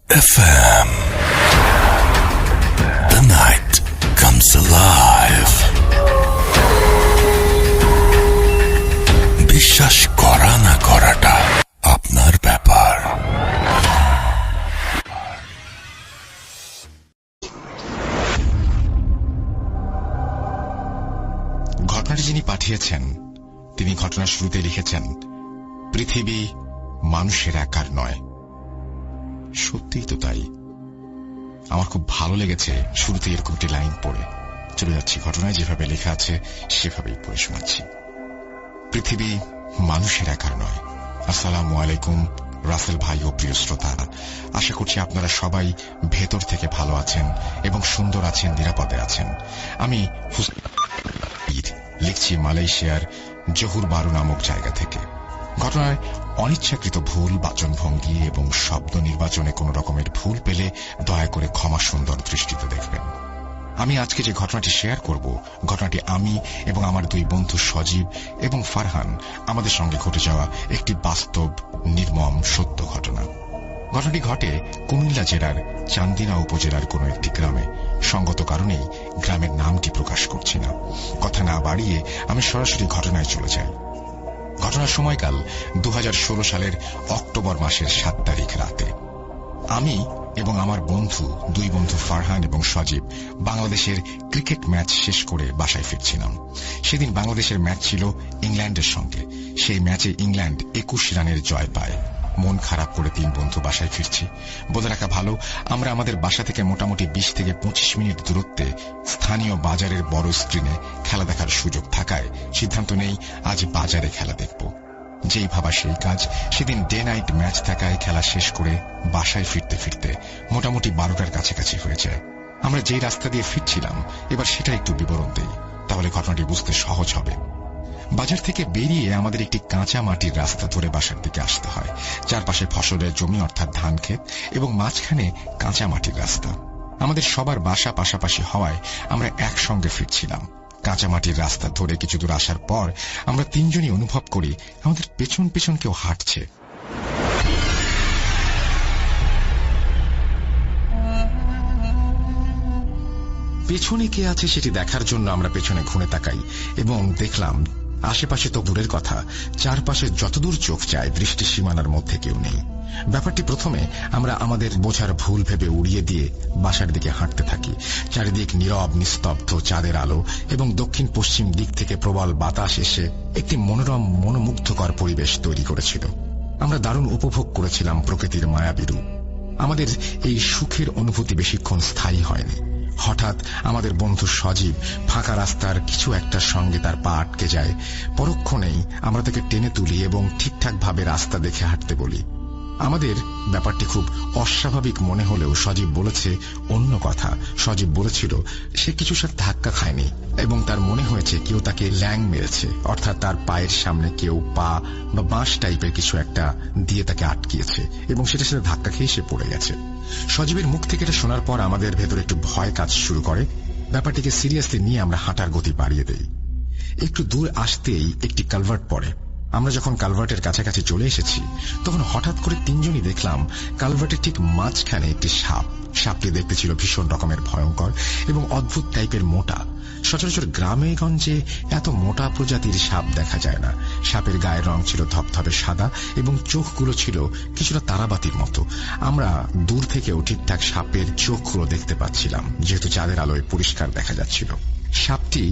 FM. The night comes alive. বিশ্বাস করা না করাটা আপনার ব্যাপার। ঘটনাটি যিনি পাঠিয়েছেন তিনি ঘটনার শুরুতে লিখেছেন, পৃথিবী মানুষের একার নয়। সত্যিই তো তাই। আমার খুব ভালো লেগেছে শুরুতে এরকম একটি লাইন পড়ে। চলে যাচ্ছি ঘটনায় যেভাবে লেখা আছে সেভাবেই পড়ে শোনাচ্ছি। পৃথিবী মানুষের একার নয়। আসসালামু আলাইকুম রাসেল ভাই ও প্রিয় শ্রোতা, আশা করছি আপনারা সবাই ভেতর থেকে ভালো আছেন এবং সুন্দর আছেন, নিরাপদে আছেন। আমি লিখছি মালয়েশিয়ার জহুর বারু নামক জায়গা থেকে। ঘটনায় অনিচ্ছাকৃত ভুল বাচনভঙ্গি এবং শব্দ নির্বাচনে কোন রকমের ভুল পেলে দয়া করে ক্ষমা সুন্দর দৃষ্টিতে দেখবেন। আমি আজকে যে ঘটনাটি শেয়ার করব, ঘটনাটি আমি এবং আমার দুই বন্ধু সজীব এবং ফারহান আমাদের সঙ্গে ঘটে যাওয়া একটি বাস্তব নির্মম সত্য ঘটনা। ঘটনাটি ঘটে কুমিল্লা জেলার চান্দিনা উপজেলার কোন একটি গ্রামে। সঙ্গত কারণেই গ্রামের নামটি প্রকাশ করছি না। কথা না বাড়িয়ে আমি সরাসরি ঘটনায় চলে যাই। ঘটনার সময়কাল 2016 সালের অক্টোবর মাসের 7 তারিখ রাতে। আমি এবং আমার দুই বন্ধু ফারহান এবং সজীব বাংলাদেশের ক্রিকেট ম্যাচ শেষ করে বাসায় ফিরছিলাম। সেদিন বাংলাদেশের ম্যাচ ছিল ইংল্যান্ডের সঙ্গে। সেই ম্যাচে ইংল্যান্ড 21 রানের জয় পায়। মন খারাপ করে তিন বন্ধু বাসায় ফিরছি। বলে রাখা ভালো, আমরা আমাদের বাসা থেকে মোটামুটি 20 থেকে 25 মিনিট দূরত্বে স্থানীয় বাজারের বড় স্ক্রিনে খেলা দেখার সুযোগ থাকায় সিদ্ধান্ত নেই আজ বাজারে খেলা দেখব। যেই ভাবা সেই কাজ। সেদিন ডে নাইট ম্যাচ থাকায় খেলা শেষ করে বাসায় ফিরতে ফিরতে মোটামুটি 12টার কাছাকাছি হয়ে যায়। আমরা যেই রাস্তা দিয়ে ফিরছিলাম এবার সেটা একটু বিবরণ দেই, তাহলে ঘটনাটি বুঝতে সহজ হবে। বাজার থেকে বেরিয়ে আমাদের একটি কাঁচা মাটির রাস্তা ধরে বাসার দিকে আসতে হয়। চারপাশে ফসলের জমি অর্থাৎ ধান ক্ষেত এবং মাঝখানে কাঁচা মাটির রাস্তা। আমাদের সবার বাসা পাশাপাশি হওয়ায় আমরা একসঙ্গে ফিরছিলাম। কাঁচা মাটির রাস্তা ধরে কিছু দূর আসার পর আমরা তিনজনই অনুভব করি আমাদের পেছন পেছন কেউ হাঁটছে। পেছনে কে আছে সেটি দেখার জন্য আমরা পেছনে ঘুরে তাকাই এবং দেখলাম আশেপাশে তো দূরের কথা, চারপাশে যতদূর চোখ যায় দৃষ্টি সীমানার মধ্যে কেউ নেই। ব্যাপারটি প্রথমে আমরা আমাদের বোঝার ভুল ভেবে উড়িয়ে দিয়ে বাসার দিকে হাঁটতে থাকি। চারিদিক নীরব নিস্তব্ধ, চাঁদের আলো এবং দক্ষিণ পশ্চিম দিক থেকে প্রবল বাতাস এসে একটি মনোরম মনোমুগ্ধকর পরিবেশ তৈরি করেছিল। আমরা দারুণ উপভোগ করেছিলাম প্রকৃতির মায়াবী রূপ। আমাদের এই সুখের অনুভূতি বেশিক্ষণ স্থায়ী হয়নি। হঠাৎ আমাদের বন্ধু সজীব ফাঁকা রাস্তার কিছু একটার সঙ্গে তার পা আটকে যায়। পরক্ষণেই আমরা তাকে টেনে তুলি এবং ঠিকঠাক ভাবে রাস্তা দেখে হাঁটতে বলি। আমাদের ব্যাপারটি খুব অস্বাভাবিক মনে হলেও সজীব বলেছে অন্য কথা। সজীব বলেছিল সে কিছুর সাথে ধাক্কা খায়নি এবং তার মনে হয়েছে কেউ তাকে ল্যাং মেরেছে, অর্থাৎ তার পায়ের সামনে কেউ পা বা বাঁশ টাইপের কিছু একটা দিয়ে তাকে আটকিয়েছে এবং সেটার সাথে ধাক্কা খেয়ে সে পড়ে গেছে। সজীবের মুখ থেকে এটা শোনার পর আমাদের ভেতরে একটু ভয় কাজ শুরু করে। ব্যাপারটিকে সিরিয়াসলি নিয়ে আমরা হাঁটার গতি বাড়িয়ে দেই। একটু দূর আসতেই একটি কালভার্ট পড়ে। আমরা যখন কালভার্টের কাছাকাছি চলে এসেছি তখন হঠাৎ করে তিনজনই দেখলাম কালভার্টের ঠিক মাঝখানে একটি সাপ। সাপটি দেখতে ছিল ভীষণ রকমের ভয়ঙ্কর এবং অদ্ভুত টাইপের মোটা। সচরাচর গ্রামে গঞ্জে এত মোটা প্রজাতির সাপ দেখা যায় না। সাপের গায়ের রং ছিল ধবধবে সাদা এবং চোখগুলো ছিল কিছুটা তারাবাতির মতো। আমরা দূর থেকেও ঠিকঠাক সাপের চোখগুলো দেখতে পাচ্ছিলাম, যেহেতু চাঁদের আলোয় পরিষ্কার দেখা যাচ্ছিল। সাপটি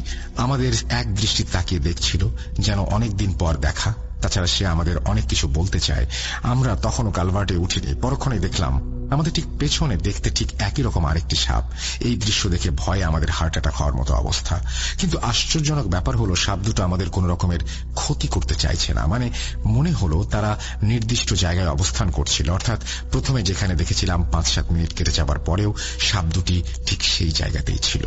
আমাদের এক দৃষ্টি তাকিয়ে দেখছিল, যেন অনেকদিন পর দেখা। তাছাড়া সে আমাদের অনেক কিছু বলতে চায়। আমরা তখনও কালভার্টে উঠিনি। পরক্ষণে দেখলাম আমাদের ঠিক পেছনে দেখতে ঠিক একই রকম আরেকটি সাপ। এই দৃশ্য দেখে ভয়ে আমাদের হার্ট অ্যাটাক হওয়ার মতো অবস্থা। কিন্তু আশ্চর্যজনক ব্যাপার হলো সাপ দুটো আমাদের কোন রকমের ক্ষতি করতে চাইছে না। মানে মনে হলো তারা নির্দিষ্ট জায়গায় অবস্থান করছিল, অর্থাৎ প্রথমে যেখানে দেখেছিলাম 5-7 মিনিট কেটে যাবার পরেও সাপ দুটি ঠিক সেই জায়গাতেই ছিল।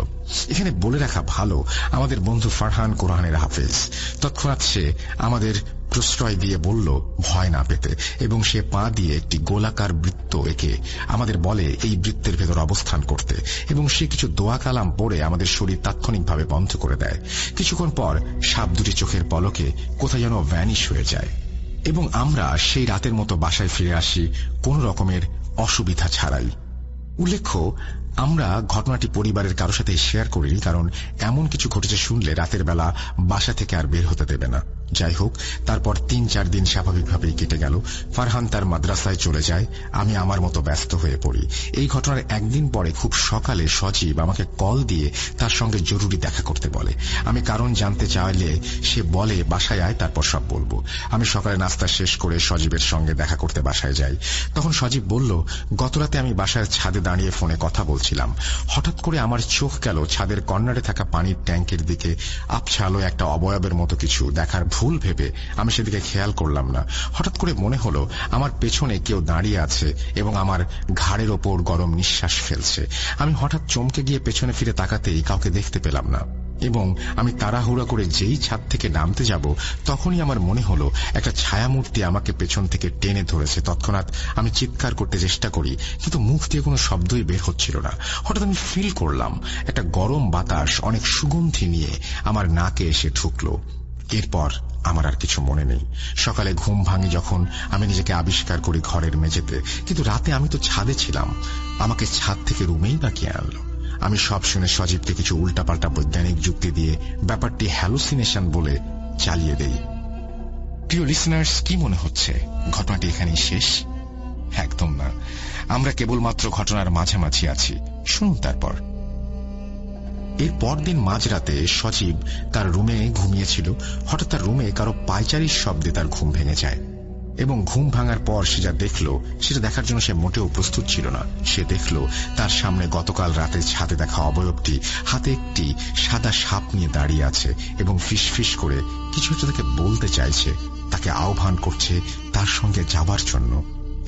এখানে বলে রাখা ভালো, আমাদের বন্ধু ফারহান কোরআনের হাফেজ। তৎক্ষণাৎ সে আমাদের প্রশ্রয় দিয়ে বলল ভয় না পেতে এবং সে পা দিয়ে একটি গোলাকার বৃত্ত এঁকে আমাদের বলে এই বৃত্তের ভেতর অবস্থান করতে এবং সে কিছু দোয়া কালাম পড়ে আমাদের শরীর তাৎক্ষণিকভাবে বন্ধ করে দেয়। কিছুক্ষণ পর সাপ দুটি চোখের পলকে কোথায় যেন ভ্যানিশ হয়ে যায় এবং আমরা সেই রাতের মতো বাসায় ফিরে আসি কোন রকমের অসুবিধা ছাড়াই। উল্লেখ্য, আমরা ঘটনাটি পরিবারের কারো সাথে শেয়ার করিনি, কারণ এমন কিছু ঘটেছে শুনলে রাতের বেলা বাসা থেকে আর বের হতে দেবে না। যাই হোক, তারপর ৩-৪ দিন স্বাভাবিকভাবেই কেটে গেল। ফারহান তার মাদ্রাসায় চলে যায়, আমি আমার মতো ব্যস্ত হয়ে পড়ি। এই ঘটনার একদিন পরে খুব সকালে সজীব আমাকে কল দিয়ে তার সঙ্গে জরুরি দেখা করতে বলে। আমি কারণ জানতে চাইলে সে বলে বাসায় আয়, তারপর সব বলবো। আমি সকালে নাস্তা শেষ করে সজীবের সঙ্গে দেখা করতে বাসায় যাই। তখন সজীব বলল, গতরাতে আমি বাসার ছাদে দাঁড়িয়ে ফোনে কথা বলছিলাম। হঠাৎ করে আমার চোখ গেল ছাদের কর্নারে থাকা পানির ট্যাঙ্কের দিকে। আবছা আলো একটা অবয়বের মতো কিছু দেখার ভুল ভেবে আমি সেদিকে খেয়াল করলাম না। হঠাৎ করে মনে হলো আমার পেছনে কেউ দাঁড়িয়ে আছে এবং আমার ঘাড়ের ওপর গরম নিঃশ্বাস ফেলছে। আমি হঠাৎ চমকে গিয়ে পেছনে ফিরে তাকাতেই কাউকে দেখতে পেলাম না, এবং আমি তাড়াহুড়া করে যেই ছাদ থেকে নামতে যাব তখনই আমার মনে হলো একটা ছায়ামূর্তি আমাকে পেছন থেকে টেনে ধরেছে। তৎক্ষণাৎ আমি চিৎকার করতে চেষ্টা করি, কিন্তু মুখ দিয়ে কোনো শব্দই বের হচ্ছিল না। হঠাৎ আমি ফিল করলাম একটা গরম বাতাস অনেক সুগন্ধি নিয়ে আমার নাকে এসে ঢুকলো। এরপর আমার আর কিছু মনে নেই। সকালে ঘুম ভাঙি যখন আমি নিজেকে আবিষ্কার করি ঘরের মেঝেতে, কিন্তু রাতে আমি তো ছাদে ছিলাম। আমাকে ছাদ থেকে রুমেই বা কে আনলো? আমি সব শুনে সজীবকে কিছু উল্টাপাল্টা বৈজ্ঞানিক যুক্তি দিয়ে ব্যাপারটি হ্যালুসিনেশন বলে চালিয়ে দেই। প্রিয় লিসনার্স, কি মনে হচ্ছে ঘটনাটি এখানেই শেষ? একদম না, আমরা কেবলমাত্র ঘটনার মাঝামাঝি আছি। শুনুন তারপর। এর পরদিন মাঝরাতে সজীব তার রুমে ঘুমিয়েছিল। হঠাৎ তার রুমে কারো পায়চারির শব্দে তার ঘুম ভেঙে যায়, এবং ঘুম ভাঙার পর সে যা দেখল সেটা দেখার জন্য সে মোটেও প্রস্তুত ছিল না। সে দেখল তার সামনে গতকাল রাতে ছাদে দেখা অবয়বটি হাতে একটি সাদা সাপ নিয়ে দাঁড়িয়ে আছে এবং ফিসফিস করে কিছু একটা তাকে বলতে চাইছে, তাকে আহ্বান করছে তার সঙ্গে যাবার জন্য।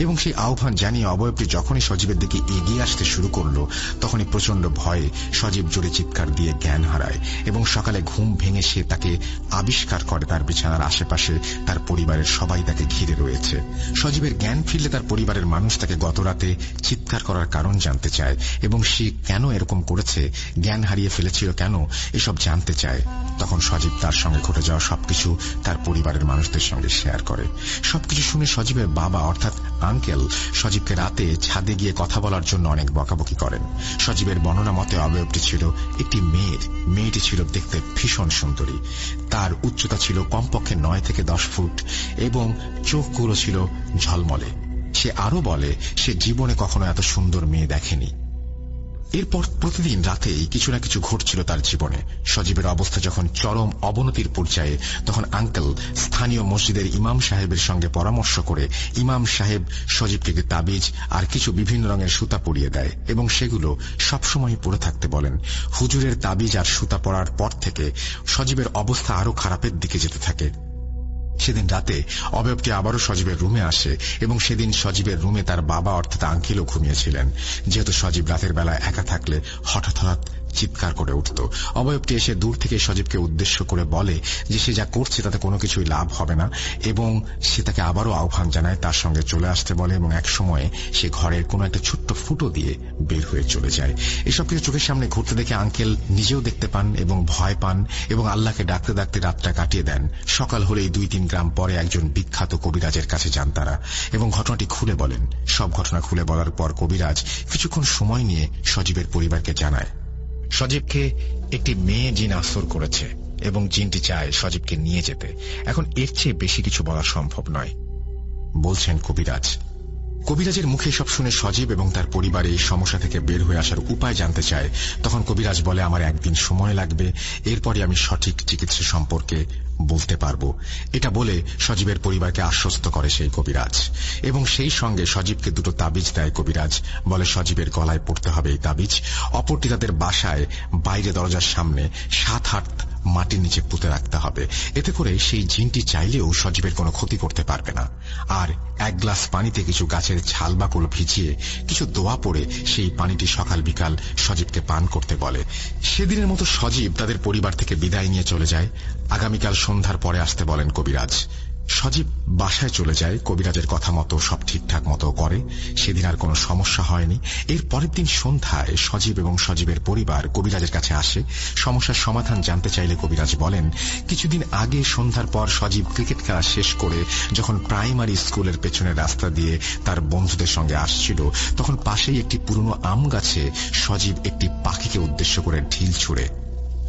এবং সেই আহ্বান জানিয়ে অবয়বটি যখনই সজীবের দিকে এগিয়ে আসতে শুরু করলো তখনই প্রচন্ড ভয়ে সজীব জোরে চিৎকার দিয়ে জ্ঞান হারায়, এবং সকালে ঘুম ভেঙে সে তাকে আবিষ্কার করে তার বিছানার আশেপাশে তার পরিবারের সবাই তাকে ঘিরে রয়েছে। সজীবের জ্ঞান ফিরলে তার পরিবারের মানুষ তাকে গতরাতে চিৎকার করার কারণ জানতে চায়, এবং সে কেন এরকম করেছে, জ্ঞান হারিয়ে ফেলেছিল কেন, এসব জানতে চায়। তখন সজীব তার সঙ্গে ঘটে যাওয়া সবকিছু তার পরিবারের মানুষদের সঙ্গে শেয়ার করে। সবকিছু শুনে সজীবের বাবা অর্থাৎ আঙ্কেল সজীবকে রাতে ছাদে গিয়ে কথা বলার জন্য অনেক বকাবকি করেন। সজীবের বর্ণনা মতে অবয়বটি ছিল একটি মেয়ের। মেয়েটি ছিল দেখতে ভীষণ সুন্দরী। তার উচ্চতা ছিল কমপক্ষে 9 থেকে 10 ফুট এবং চোখগুলো ছিল ঝলমলে। সে আরো বলে সে জীবনে কখনো এত সুন্দর মেয়ে দেখেনি। এরপর প্রতিদিন রাতেই কিছু না কিছু ঘটছিল তার জীবনে। সজীবের অবস্থা যখন চরম অবনতির পর্যায়ে তখন আঙ্কেল স্থানীয় মসজিদের ইমাম সাহেবের সঙ্গে পরামর্শ করে ইমাম সাহেব সজীবকে তাবিজ আর কিছু বিভিন্ন রঙের সুতা পরিয়ে দেয় এবং সেগুলো সবসময় পরে থাকতে বলেন। হুজুরের তাবিজ আর সুতা পরার পর থেকে সজীবের অবস্থা আরো খারাপের দিকে যেতে থাকে। সেদিন রাতে অবয়বটি আবারও সজীবের রুমে আসে, এবং সেদিন সজীবের রুমে তার বাবা অর্থাৎ আঙ্কেলও ঘুমিয়েছিলেন। যেহেতু সজীব রাতের বেলায় একা থাকলে হঠাৎ হঠাৎ চিৎকার করে উঠত। অবয়বটি এসে দূর থেকে সজীবকে উদ্দেশ্য করে বলে যে সে যা করছে তাতে কোনো কিছুই লাভ হবে না, এবং সে তাকে আবারও আহ্বান জানায় তার সঙ্গে চলে আসতে বলে, এবং এক সময়ে সে ঘরের কোনো একটা ছোট্ট ফুটো দিয়ে বের হয়ে চলে যায়। এসব কিছু চোখের সামনে ঘুরতে দেখে আঙ্কেল নিজেও দেখতে পান এবং ভয় পান, এবং আল্লাহকে ডাকতে ডাকতে রাতটা কাটিয়ে দেন। সকাল হলেই 2-3 গ্রাম পরে একজন বিখ্যাত কবিরাজের কাছে যান তারা, এবং ঘটনাটি খুলে বলেন। সব ঘটনা খুলে বলার পর কবিরাজ কিছুক্ষণ সময় নিয়ে সজীবের পরিবারকে জানায় সজীবকে একটি মেয়ে জিন আসর করেছে এবং জিনটি চায় সজীবকে নিয়ে যেতে। এখন এর চেয়ে বেশি কিছু বলা সম্ভব নয়, বলছেন কবিরাজ। কবিরাজের মুখে সব শুনে সজীব এবং তার পরিবার এই সমস্যা থেকে বের হয়ে আসার উপায় জানতে চায়। তখন কবিরাজ বলে আমার একদিন সময় লাগবে, এরপরে আমি সঠিক চিকিৎসা সম্পর্কে বলতে পারবো। এটা বলে সজীবের পরিবারকে আশ্বস্ত করে সেই কবিরাজ, এবং সেই সঙ্গে সজীবকে 2টো তাবিজ দেয় কবিরাজ। বলে সজীবের গলায় পড়তে হবে এই তাবিজ, অপরটি তাদের বাসায় বাইরে দরজার সামনে 7 হাত মাটির নিচে পুঁতে রাখতে হবে। এতে করে সেই জিনটি চাইলেও সজীবের কোনো ক্ষতি করতে পারবে না। আর 1 গ্লাস পানিতে কিছু গাছের ছাল বাকল ভিজিয়ে কিছু দোয়া পড়ে সেই পানিটি সকাল বিকাল সজীবকে পান করতে বলে। সেদিনের মতো সজীব তাদের পরিবার থেকে বিদায় নিয়ে চলে যায়। আগামীকাল সন্ধ্যার পরে আসতে বলেন কবিরাজ। সজীব বাসায় চলে যায়। কবিরাজের কথা মতো সব ঠিকঠাক মতো করে। সেদিন আর কোনো সমস্যা হয়নি। এর পরের দিন সন্ধ্যায় সজীব এবং সজীবের পরিবার কবিরাজের কাছে আসে। সমস্যার সমাধান জানতে চাইলে কবিরাজ বলেন, কিছুদিন আগে সন্ধ্যার পর সজীব ক্রিকেট খেলা শেষ করে যখন প্রাইমারি স্কুলের পেছনের রাস্তা দিয়ে তার বন্ধুদের সঙ্গে আসছিল, তখন পাশেই একটি পুরনো আম গাছে সজীব একটি পাখিকে উদ্দেশ্য করে ঢিল ছুড়ে।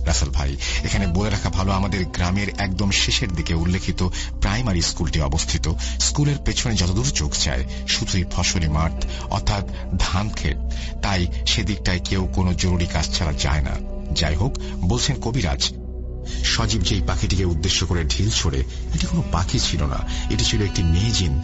রাসেল ভাই, এখানে বলে রাখা ভালো, আমাদের গ্রামের একদম শেষের দিকে উল্লেখিত প্রাইমারি স্কুলটি অবস্থিত। স্কুলের পেছনে যতদূর চোখ যায় শুধুই ফসলি মাঠ, অর্থাৎ ধান ক্ষেত। তাই সেদিকটায় কেউ কোনো জরুরি কাজ ছাড়া যায় না। যাই হোক, বলছেন কবিরাজ, সজীব যেই পাখিটিকে উদ্দেশ্য করে ঢিল ছোড়ে, এটি কোনো পাখি ছিল না, এটি ছিল একটি মেয়ে জিন।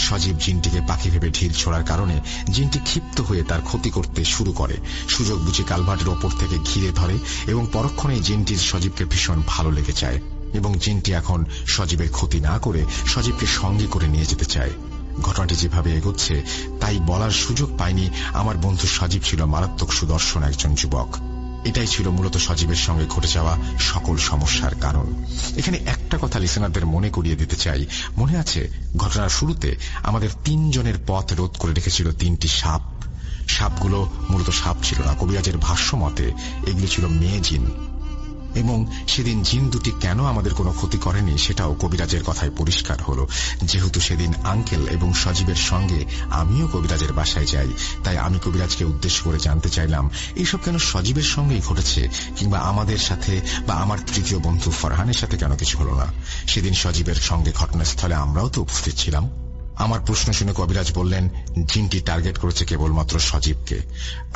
সজীব জিনটিকে পাখি ভেবে ঢিল ছোড়ার কারণে জিনটি ক্ষিপ্ত হয়ে তার ক্ষতি করতে শুরু করে। সুযোগ বুঝে কালভার্টের ওপর থেকে ঘিরে ধরে এবং পরক্ষণে জিনটির সজীবকে ভীষণ ভালো লেগে যায় এবং জিনটি এখন সজীবের ক্ষতি না করে সজীবকে সঙ্গে করে নিয়ে যেতে চায়। ঘটনাটি যেভাবে এগোচ্ছে তাই বলার সুযোগ পায়নি আমার বন্ধু সজীব ছিল মারাত্মক সুদর্শন একজন যুবক। এটাই ছিল মূলত সজীবের সঙ্গে ঘটে যাওয়া সকল সমস্যার কারণ। এখানে একটা কথা লিসেনারদের মনে করিয়ে দিতে চাই। মনে আছে ঘটনার শুরুতে আমাদের 3 জনের পথ রোধ করে রেখেছিল 3টি সাপ। সাপগুলো মূলত সাপ ছিল না, কবিরাজের ভাষ্য মতে এগুলি ছিল মেয়ে জিন। এবং সেদিন জিন দুটি কেন আমাদের কোনো ক্ষতি করেনি সেটাও কবিরাজের কথায় পরিষ্কার হলো। যেহেতু সেদিন আঙ্কেল এবং সজীবের সঙ্গে আমিও কবিরাজের বাসায় যাই, তাই আমি কবিরাজকে উদ্দেশ্য করে জানতে চাইলাম এইসব কেন সজীবের সঙ্গেই ঘটেছে, কিংবা আমাদের সাথে বা আমার তৃতীয় বন্ধু ফরহানের সাথে কেন কিছু হলো না। সেদিন সজীবের সঙ্গে ঘটনাস্থলে আমরাও তো উপস্থিত ছিলাম। আমার প্রশ্ন শুনে কবিরাজ বললেন, জিনটি টার্গেট করেছে কেবলমাত্র সজীবকে,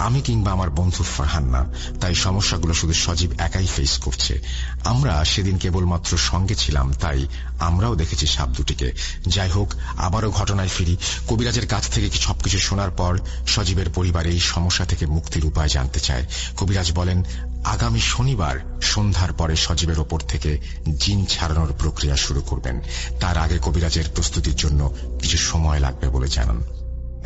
আমি কিংবা আমার বন্ধু ফরহান না। তাই সমস্যাগুলো শুধু সজীব একাই ফেস করছে। আমরা সেদিন কেবলমাত্র সঙ্গে ছিলাম, তাই আমরাও দেখেছি সাপ দুটিকে। যাই হোক, আবারও ঘটনায় ফিরি। কবিরাজের কাছ থেকে সবকিছু শোনার পর সজীবের পরিবার এই সমস্যা থেকে মুক্তির উপায় জানতে চায়। কবিরাজ বলেন, আগামী শনিবার সন্ধ্যার পরে সজীবের ওপর থেকে জিন ছাড়ানোর প্রক্রিয়া শুরু করবেন। তার আগে কবিরাজের প্রস্তুতির জন্য কিছু সময় লাগবে বলে জানান।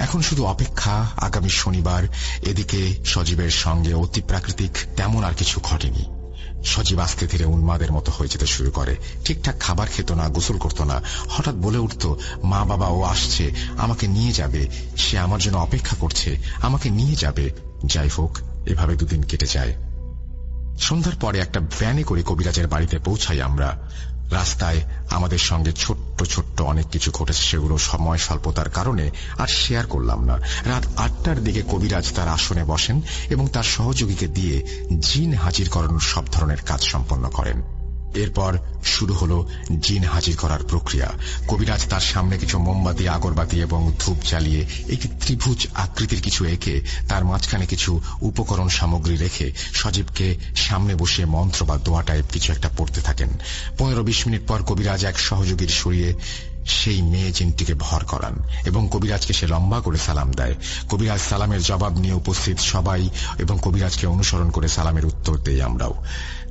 এখন শুধু অপেক্ষা আগামী শনিবার। এদিকে সজীবের সঙ্গে অতি প্রাকৃতিক তেমন আর কিছু ঘটেনি। সজীব আস্তে ধীরে উন্মাদের মতো হয়ে যেতে শুরু করে। ঠিকঠাক খাবার খেত না, গোসল করত না। হঠাৎ বলে উঠত, মা বাবা ও আসছে, আমাকে নিয়ে যাবে, সে আমার জন্য অপেক্ষা করছে, আমাকে নিয়ে যাবে। যাই হোক, এভাবে 2 দিন কেটে যায়। সন্ধ্যার পরে একটা ভ্যানে করে কবিরাজের বাড়িতে পৌঁছাই আমরা। রাস্তায় আমাদের সঙ্গে ছোট্ট ছোট্ট অনেক কিছু ঘটেছে, সেগুলো সময় স্বল্পতার কারণে আর শেয়ার করলাম না। রাত 8টার দিকে কবিরাজ তার আসনে বসেন এবং তার সহযোগীকে দিয়ে জিন হাজির করানোর সব ধরনের কাজ সম্পন্ন করেন। এরপর শুরু হলো জিন হাজির করার প্রক্রিয়া। কবিরাজ তার সামনে কিছু মোমবাতি, আগরবাতি এবং ধূপ জ্বালিয়ে একটি ত্রিভুজ আকৃতির কিছু এঁকে তার মাঝখানে কিছু উপকরণ সামগ্রী রেখে সজীবকে সামনে বসিয়ে মন্ত্র বা দোয়া টাইপ কিছু একটা পড়তে থাকেন। 15-20 মিনিট পর কবিরাজ এক সহযোগীর সরিয়ে সেই মেয়ে জিনটিকে ভর করান এবং কবিরাজকে সে লম্বা করে সালাম দেয়। কবিরাজ সালামের জবাব নিয়ে উপস্থিত সবাই এবং কবিরাজকে অনুসরণ করে সালামের উত্তর দেই আমরাও।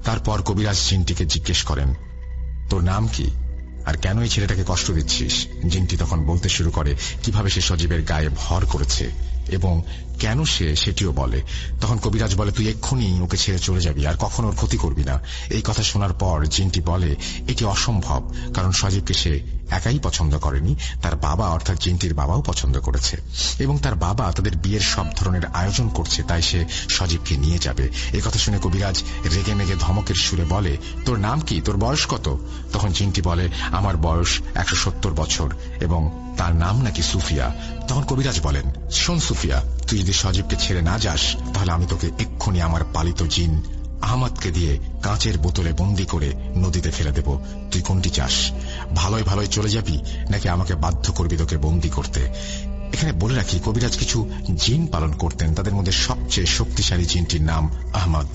তারপর কবিরাজ জিনটিকে জিজ্ঞেস করেন, তোর নাম কি আর কেন এই ছেলেটাকে কষ্ট দিচ্ছিস? জিনটি তখন বলতে শুরু করে কিভাবে সে সজীবের গায়ে ভর করেছে এবং কেন সে সেটিও বলে। তখন কবিরাজ বলে, তুই এক্ষুনি ওকে ছেড়ে চলে যাবি আর কখনো ওর ক্ষতি করবি না। এই কথা শোনার পর জিনটি বলে, এটি অসম্ভব, কারণ সজীবকে সে একাই পছন্দ করেনি, তার বাবা অর্থাৎ জিনটির বাবাও পছন্দ করেছে এবং তার বাবা তাদের বিয়ের সব ধরনের আয়োজন করছে, তাই সে সজীবকে নিয়ে যাবে। এই কথা শুনে কবিরাজ রেগে মেগে ধমকের সুরে বলে, তোর নাম কি, তোর বয়স কত? তখন জিনটি বলে, আমার বয়স 170 বছর এবং তার নাম নাকি সুফিয়া। তখন কবিরাজ বলেন, শোন সুফিয়া, তুই যদি সজীবকে ছেড়ে না যাস তাহলে আমি তোকে এক্ষুনি আমার পালিত জিন আহমদকে দিয়ে কাঁচের বোতলে বন্দি করে নদীতে ফেলে দেব। তুই কোনটি চাস? ভালোই ভালোই চলে যাবি নাকি আমাকে বাধ্য করবি তোকে বন্দি করতে? এখানে বলে রাখি, কবিরাজ কিছু জিন পালন করতেন, তাদের মধ্যে সবচেয়ে শক্তিশালী জিনটির নাম আহমদ।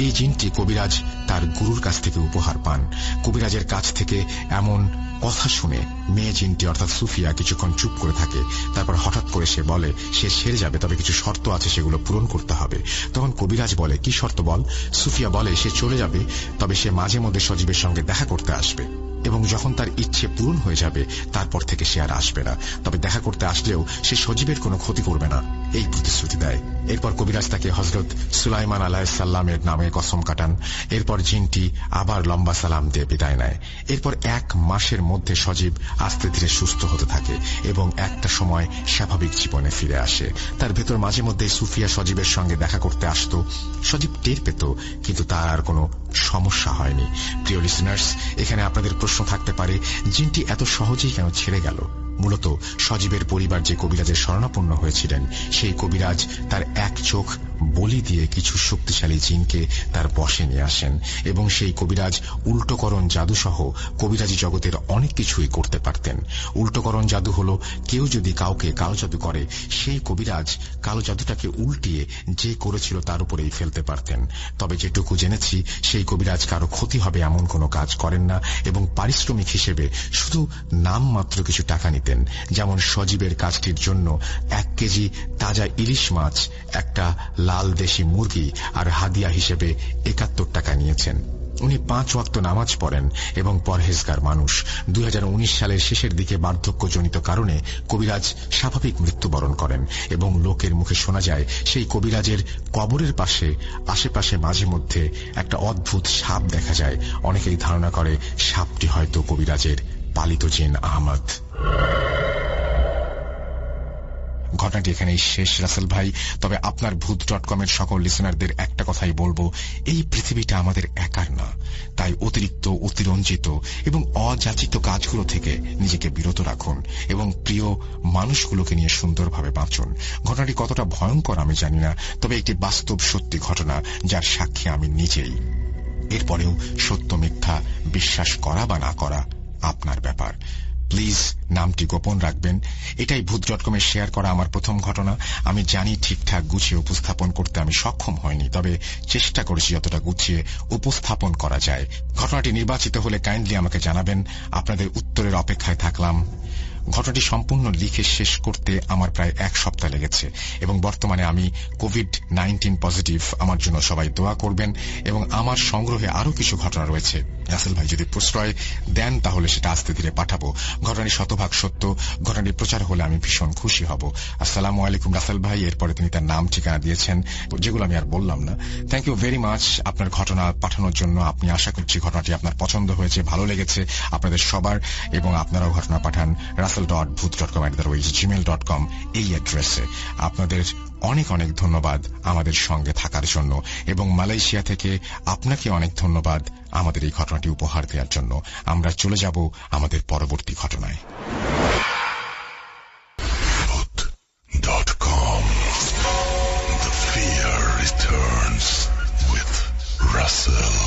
এই জিনটি কবিরাজ তার গুরুর কাছ থেকে উপহার পান। কবিরাজের কাছ থেকে এমন কথা শুনে মেয়ে জিনটি অর্থাৎ সুফিয়া কিছুক্ষণ চুপ করে থাকে। তারপর হঠাৎ করে সে বলে সে সেরে যাবে, তবে কিছু শর্ত আছে, সেগুলো পূরণ করতে হবে। তখন কবিরাজ বলে, কি শর্ত বল? সুফিয়া বলে, সে চলে যাবে, তবে সে মাঝে মধ্যে সজীবের সঙ্গে দেখা করতে আসবে। এবং যখন তার ইচ্ছে পূরণ হয়ে যাবে তারপর থেকে সে আর আসবে না, তবে দেখা করতে আসলেও সে সজীবের কোনো ক্ষতি করবে না, এই প্রতিশ্রুতি দেয়। এরপর কবিরাজ তাকে হযরত সুলাইমান আলাইহিসসালামের নামে কসম কাটান। এরপর জিনটি আবার লম্বা সালাম দিয়ে বিদায় নেয়। এরপর 1 মাসের মধ্যে সজীব আস্তে ধীরে সুস্থ হতে থাকে এবং একটা সময় স্বাভাবিক জীবনে ফিরে আসে। তার ভেতর মাঝে মধ্যে সুফিয়া সজীবের সঙ্গে দেখা করতে আসত। সজীব টের পেত, কিন্তু তার আর কোনো সমস্যা হয়নি। প্রিয় লিসেনার্স, এখানে আপনাদের প্রশ্ন থাকতে পারে, জিনটি এত সহজেই কেন ছেড়ে গেল? মূলত সজীবের পরিবার যে কবিরাজের শরণাপন্ন হয়েছিলেন, সেই কবিরাজ তার এক চোখ বলি দিয়ে কিছু শক্তিশালী জিনকে তার বশে নিয়ে আসেন এবং সেই কবিরাজ উল্টোকরণ জাদু সহ কবিরাজি জগতের অনেক কিছুই করতে পারতেন। উল্টোকরণ জাদু হল, কেউ যদি কাউকে কালো জাদু করে, সেই কবিরাজ কালো জাদুটাকে উল্টিয়ে যে করেছিল তার উপরেই ফেলতে পারতেন। তবে যেটুকু জেনেছি, সেই কবিরাজ কারো ক্ষতি হবে এমন কোনো কাজ করেন না এবং পারিশ্রমিক হিসেবে শুধু নামমাত্র কিছু টাকা নিতেন। যেমন সজীবের কাজটির জন্য 1 কেজি তাজা ইলিশ মাছ, একটা লাল দেশি মুরগি আর হাদিয়া হিসেবে 71 টাকা নিয়েছেন। উনি 5 ওয়াক্ত নামাজ পড়েন এবং পরহেজগার মানুষ। 2019 সালের শেষের দিকে বার্ধক্যজনিত কারণে কবিরাজ স্বাভাবিক মৃত্যুবরণ করেন এবং লোকের মুখে শোনা যায় সেই কবিরাজের কবরের পাশে আশেপাশে মাঝে মধ্যে একটা অদ্ভুত সাপ দেখা যায়। অনেকেই ধারণা করে সাপটি হয়তো কবিরাজের পালিত জিন আহমদ। ঘটনাটি এখানেই শেষ রাসেল ভাই। তবে আপনার ভূত.com এর সকল লিসেনারদের একটা কথাই বলবো, এই পৃথিবীটা আমাদের একার না। তাই অতিরিক্ত, অতিরঞ্জিত এবং অযাচিত কাজগুলো থেকে নিজেকে বিরত রাখুন এবং প্রিয় মানুষগুলোকে নিয়ে সুন্দরভাবে বাঁচুন। ঘটনাটি কতটা ভয়ঙ্কর আমি জানি না, তবে একটি বাস্তব সত্যি ঘটনা, যার সাক্ষী আমি নিজেই। এরপরেও সত্য মিথ্যা বিশ্বাস করা বা না করা আপনার ব্যাপার। প্লিজ নামটি গোপন রাখবেন। এটাই ভূত.com এ শেয়ার করা আমার প্রথম ঘটনা। আমি জানি ঠিকঠাক গুছিয়ে উপস্থাপন করতে আমি সক্ষম হয়নি, তবে চেষ্টা করেছি যতটা গুছিয়ে উপস্থাপন করা যায়। ঘটনাটি নির্বাচিত হলে কাইন্ডলি আমাকে জানাবেন। আপনাদের উত্তরের অপেক্ষায় থাকলাম। ঘটনাটি সম্পূর্ণ লিখে শেষ করতে আমার প্রায় 1 সপ্তাহ লেগেছে এবং বর্তমানে আমি কোভিড-19 পজিটিভ। আমার জন্য সবাই দোয়া করবেন এবং আমার সংগ্রহে আরো কিছু ঘটনা রয়েছে। রাসেল ভাই যদি প্রশ্রয় দেন তাহলে সেটা আস্তে ধীরে পাঠাবো। ঘটনাটি শতভাগ সত্য। ঘটনাটি প্রচার হলে আমি ভীষণ খুশি হব। আসসালামু আলাইকুম রাসেল ভাই। এরপরে তিনি তার নাম ঠিকানা দিয়েছেন, যেগুলো আমি আর বললাম না। থ্যাংক ইউ ভেরি মাচ আপনার ঘটনা পাঠানোর জন্য। আপনি আশা করছি ঘটনাটি আপনার পছন্দ হয়েছে, ভালো লেগেছে আপনাদের সবার, এবং আপনারাও ঘটনা পাঠান russell.booth.com@gmail.com এই অ্যাড্রেসে। আপনাদের অনেক অনেক ধন্যবাদ আমাদের সঙ্গে থাকার জন্য, এবং মালয়েশিয়া থেকে আপনাকে অনেক ধন্যবাদ আমাদের এই ঘটনাটি উপহার দেওয়ার জন্য। আমরা চলে যাব আমাদের পরবর্তী ঘটনায়। Booth.com. The fear returns with Russell.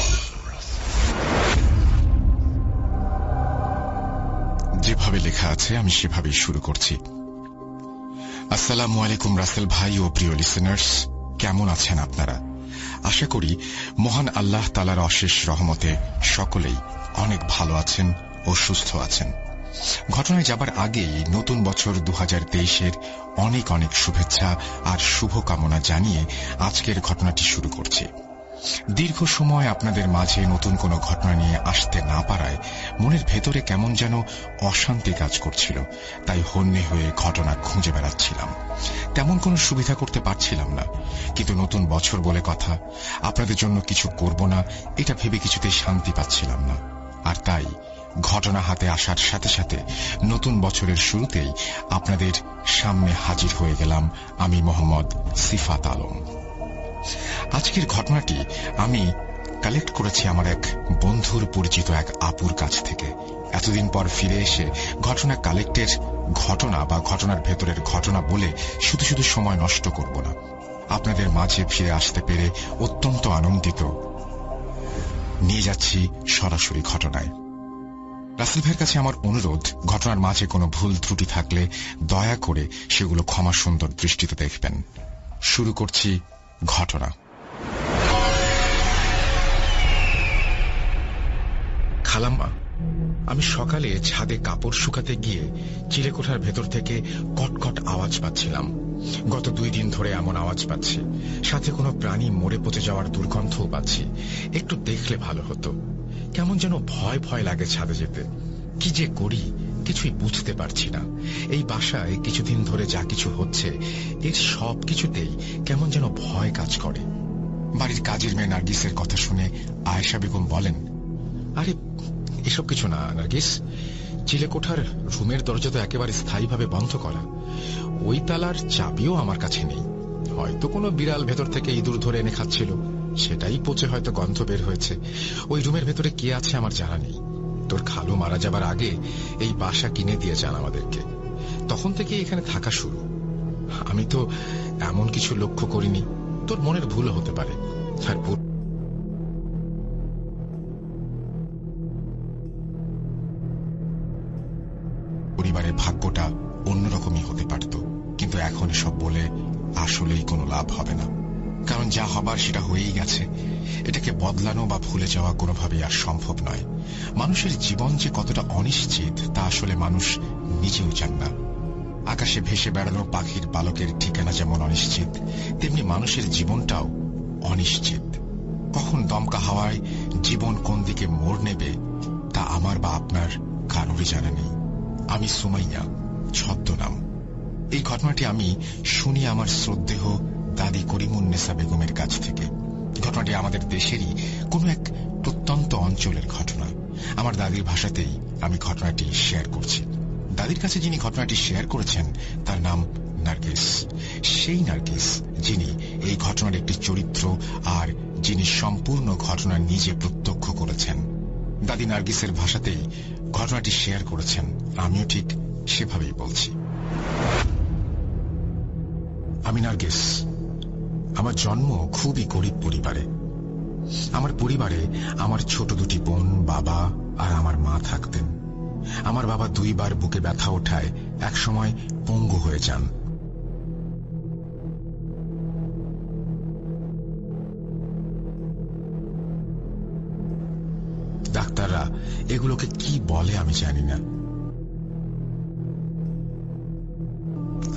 যেভাবে লেখা আছে আমি সেভাবেই শুরু করছি। আসসালামু আলাইকুম রাসেল ভাই ও প্রিয় লিসেনার্স, কেমন আছেন আপনারা? আশা করি মহান আল্লাহ তাআলার অশেষ রহমতে সকলেই অনেক ভালো আছেন ও সুস্থ আছেন। ঘটনায় যাবার আগেই নতুন বছর 2023-এর অনেক অনেক শুভেচ্ছা আর শুভকামনা জানিয়ে আজকের ঘটনাটি শুরু করছি। দীর্ঘ সময় আপনাদের মাঝে নতুন কোনো ঘটনা নিয়ে আসতে না পারায় মনের ভেতরে কেমন যেন অশান্তি কাজ করছিল। তাই হন্যে হয়ে ঘটনা খুঁজে বেড়াচ্ছিলাম। তেমন কোনো সুবিধা করতে পারছিলাম না, কিন্তু নতুন বছর বলে কথা, আপনাদের জন্য কিছু করব না এটা ভেবে কিছুতেই শান্তি পাচ্ছিলাম না। আর তাই ঘটনা হাতে আসার সাথে সাথে নতুন বছরের শুরুতেই আপনাদের সামনে হাজির হয়ে গেলাম আমি মোহাম্মদ সিফাত আলম। আজকের ঘটনাটি আমি কালেক্ট করেছি আমার এক বন্ধুর পরিচিত এক আপুর কাছ থেকে। এতদিন পর ফিরে এসে ঘটনা কালেক্টের ঘটনা বা ঘটনার ভেতরের ঘটনা বলে শুধু শুধু সময় নষ্ট করব না। আপনাদের মাঝে ফিরে আসতে পেরে অত্যন্ত আনন্দিত। নিয়ে যাচ্ছি সরাসরি ঘটনায়। রাসেল ভাইয়ের কাছে আমার অনুরোধ, ঘটনার মাঝে কোনো ভুল ত্রুটি থাকলে দয়া করে সেগুলো ক্ষমা সুন্দর দৃষ্টিতে দেখবেন। শুরু করছি ঘটনা। খালাম্মা, আমি সকালে ছাদে কাপড় শুকাতে গিয়ে চিলেকোঠার ভেতর থেকে কটকট আওয়াজ পাচ্ছিলাম। গত 2 দিন ধরে এমন আওয়াজ পাচ্ছি, সাথে কোনো প্রাণী মরে পচে যাওয়ার দুর্গন্ধও পাচ্ছি। একটু দেখলে ভালো হতো। কেমন যেন ভয় ভয় লাগে ছাদে যেতে। কি যে করি কিছুই বুঝতে পারছি না। এই বাসায় কিছুদিন ধরে যা কিছু হচ্ছে এর সব কিছুতেই কেমন যেন ভয় কাজ করে। বাড়ির কাজের মেয়ে নার্গিসের কথা শুনে আয়েশা বেগম বলেন, আরে এসব কিছু না নার্গিস, চিলেকোঠার রুমের দরজা তো একেবারে স্থায়ীভাবে বন্ধ করা। ওই তালার চাবিও আমার কাছে নেই। হয়তো কোনো বিড়াল ভেতর থেকে ইঁদুর ধরে এনে খাচ্ছিল, সেটাই পচে হয়তো গন্ধ বের হয়েছে। ওই রুমের ভেতরে কে আছে আমার জানা নেই। তোর খালু মারা যাবার আগে এই বাসা কিনে দিয়ে যান আমাদেরকে, তখন থেকে এখানে থাকা শুরু। আমি তো এমন কিছু লক্ষ্য করিনি, তোর মনের ভুল হতে পারে। আর পরিবারের ভাগ্যটা অন্যরকমই হতে পারত, কিন্তু এখন এসব বলে আসলেই কোনো লাভ হবে না। কারণ যা হবার সেটা হয়েই গেছে। এটাকে বদলানো বা ভুলে যাওয়া কোনোভাবেই আর সম্ভব নয়। মানুষের জীবন যে কতটা অনিশ্চিত তা আসলে মানুষ নিজেও জান না। আকাশে ভেসে বেড়ানো পাখির পালকের ঠিকানা যেমন অনিশ্চিত, তেমনি মানুষের জীবনটাও অনিশ্চিত। কখন দমকা হাওয়ায় জীবন কোন দিকে মোড় নেবে তা আমার বা আপনার কারোরই জানা নেই। আমি সুমাইয়া, ছদ্মনাম। এই ঘটনাটি আমি শুনি আমার শ্রদ্ধেয় দাদি করিমুন্নেসা বেগমের কাছ থেকে। ঘটনাটি আমাদের দেশেরই কোনো এক প্রত্যন্ত অঞ্চলের ঘটনা। আমার দাদির ভাষাতেই আমি ঘটনাটি শেয়ার করছি। দাদির কাছে যিনি ঘটনাটি শেয়ার করেছেন তার নাম নার্গিস। সেই নার্গিস যিনি এই ঘটনার একটি চরিত্র আর যিনি সম্পূর্ণ ঘটনা নিজে প্রত্যক্ষ করেছেন। দাদি নার্গিসের ভাষাতেই ঘটনাটি শেয়ার করেছেন, আমিও ঠিক সেভাবেই বলছি। আমি নার্গিস। আমার জন্ম খুবই গরিব পরিবারে। আমার পরিবারে আমার ছোট দুটি বোন, বাবা আর আমার মা থাকতেন। আমার বাবা 2 বার বুকে ব্যথা ওঠায় একসময় পঙ্গু হয়ে যান। ডাক্তাররা এগুলোকে কি বলে আমি জানি না।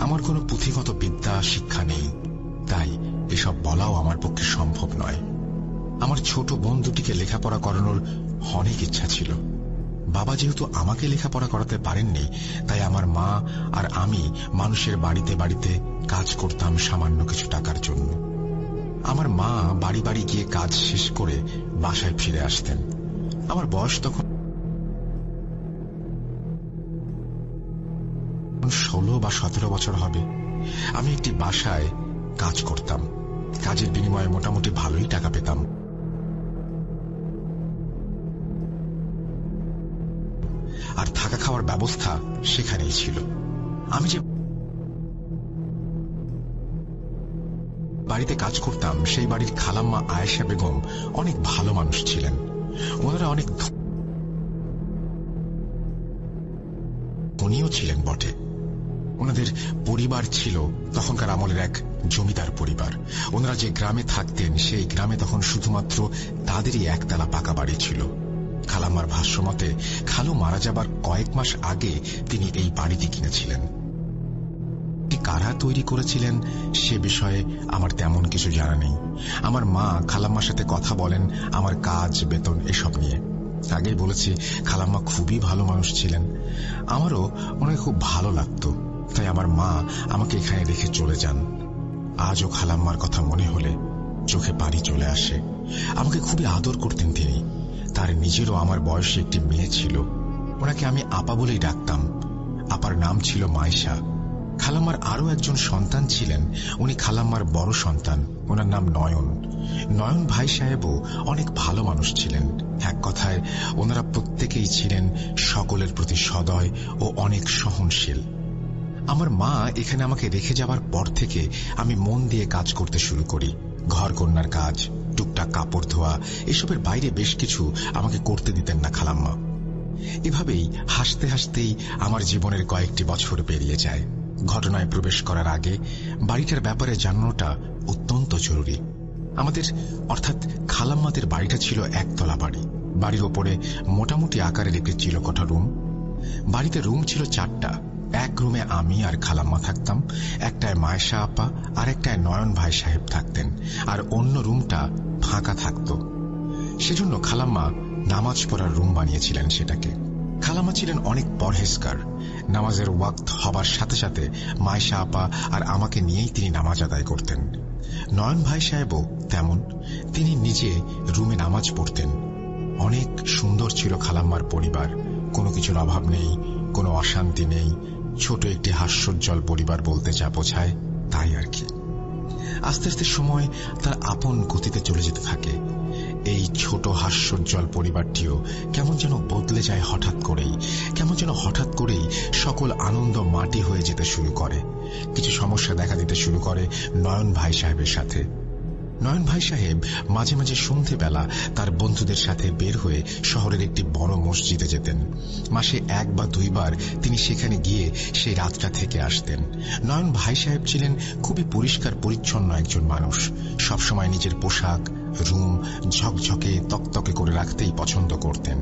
আমার কোনো পুঁথিগত বিদ্যা শিক্ষা নেই, তাই এসব বলাও আমার পক্ষে সম্ভব নয়। আমার ছোট বোন দুটিকে লেখাপড়া করানোর অনেক ইচ্ছা ছিল। বাবা যেহেতু আমাকে লেখাপড়া করাতে পারেননি, তাই আমার মা আর আমি মানুষের বাড়িতে বাড়িতে কাজ করতাম সামান্য কিছু টাকার জন্য। আমার মা বাড়ি বাড়ি গিয়ে কাজ শেষ করে বাসায় ফিরে আসতেন। আমার বয়স তখন 16 বা 17 বছর হবে। আমি একটি বাসায় কাজ করতাম। কাজের বিনিময়ে মোটামুটি ভালোই টাকা পেতাম। আর থাকা খাওয়ার ব্যবস্থা সেখানেই ছিল। আমি যে বাড়িতে কাজ করতাম সেই বাড়ির খালাম্মা আয়েশা বেগম অনেক ভালো মানুষ ছিলেন। ওনারা অনেক ধনীও ছিলেন বটে। ওনাদের পরিবার ছিল তখনকার আমলের এক জমিদার পরিবার। ওনারা যে গ্রামে থাকতেন সেই গ্রামে তখন শুধুমাত্র তাদেরই একতলা পাকা বাড়ি ছিল। খালাম্মার ভাষ্যমতে খালু মারা যাবার কয়েক মাস আগে তিনি এই বাড়িটি কিনেছিলেন। কারা তৈরি করেছিলেন সে বিষয়ে আমার তেমন কিছু জানা নেই। আমার মা খালাম্মার সাথে কথা বলেন আমার কাজ, বেতন এসব নিয়ে। আগেই বলেছি খালাম্মা খুবই ভালো মানুষ ছিলেন। আমারও ওনাকে খুব ভালো লাগতো, তাই আমার মা আমাকে এখানে রেখে চলে যান। আজও খালাম্মার কথা মনে হলে চোখে পানি চলে আসে। আমাকে খুবই আদর করতেন তিনি। তার নিজেরও আমার বয়সী একটি মেয়ে ছিল। ওনাকে আমি আপা বলেই ডাকতাম। আপার নাম ছিল মাইশা। খালাম্মার আরো একজন সন্তান ছিলেন, উনি খালাম্মার বড় সন্তান। ওনার নাম নয়ন। নয়ন ভাই সাহেবও অনেক ভালো মানুষ ছিলেন। এক কথায় ওনারা প্রত্যেকেই ছিলেন সকলের প্রতি সদয় ও অনেক সহনশীল। আমার মা এখানে আমাকে রেখে যাবার পর থেকে আমি মন দিয়ে কাজ করতে শুরু করি। ঘর কন্যার কাজ, টুকটাক কাপড় ধোয়া, এসবের বাইরে বেশ কিছু আমাকে করতে দিতেন না খালাম্মা। এভাবেই হাসতে হাসতেই আমার জীবনের কয়েকটি বছর পেরিয়ে যায়। ঘটনায় প্রবেশ করার আগে বাড়িটার ব্যাপারে জানানোটা অত্যন্ত জরুরি। আমাদের অর্থাৎ খালাম্মাদের বাড়িটা ছিল একতলা বাড়ি। বাড়ির ওপরে মোটামুটি আকারের একটি চিলেকোঠা রুম। বাড়িতে রুম ছিল 4টা। এক রুমে আমি আর খালাম্মা থাকতাম, একটায় মায়েশা আপা আর একটায় নয়ন ভাই সাহেব থাকতেন, আর অন্য রুমটা ফাঁকা থাকত। সেজন্য খালাম্মা নামাজ পড়ার রুম বানিয়েছিলেন সেটাকে। খালাম্মা ছিলেন অনেক পরহেজগার। নামাজের ওয়াক্ত হবার সাথে সাথে মায়েশা আপা আর আমাকে নিয়েই তিনি নামাজ আদায় করতেন। নয়ন ভাই সাহেবও তেমন, তিনি নিজে রুমে নামাজ পড়তেন। অনেক সুন্দর ছিল খালাম্মার পরিবার, কোনো কিছুর অভাব নেই, কোনো অশান্তি নেই, ছোট একটি হাস্যোজ্জ্বল পরিবার বলতে যা বোঝায় তাই আর কি। আস্তে আস্তে সময় তার আপন গতিতে চলে যেতে থাকে। এই ছোট হাস্যোজ্জ্বল পরিবারটিও কেমন যেন বদলে যায় হঠাৎ করেই, কেমন যেন হঠাৎ করেই সকল আনন্দ মাটি হয়ে যেতে শুরু করে। কিছু সমস্যা দেখা দিতে শুরু করে নয়ন ভাই সাহেবের সাথে। নয়ন ভাই সাহেব মাঝে মাঝে সন্ধেবেলা তার বন্ধুদের সাথে বের হয়ে শহরের একটি বড় মসজিদে যেতেন। মাসে 1 বা 2 বার তিনি সেখানে গিয়ে সেই রাতটা থেকে আসতেন। নয়ন ভাই সাহেব ছিলেন খুবই পরিষ্কার পরিচ্ছন্ন একজন মানুষ। সবসময় নিজের পোশাক, রুম ঝকঝকে তকতকে করে রাখতেই পছন্দ করতেন।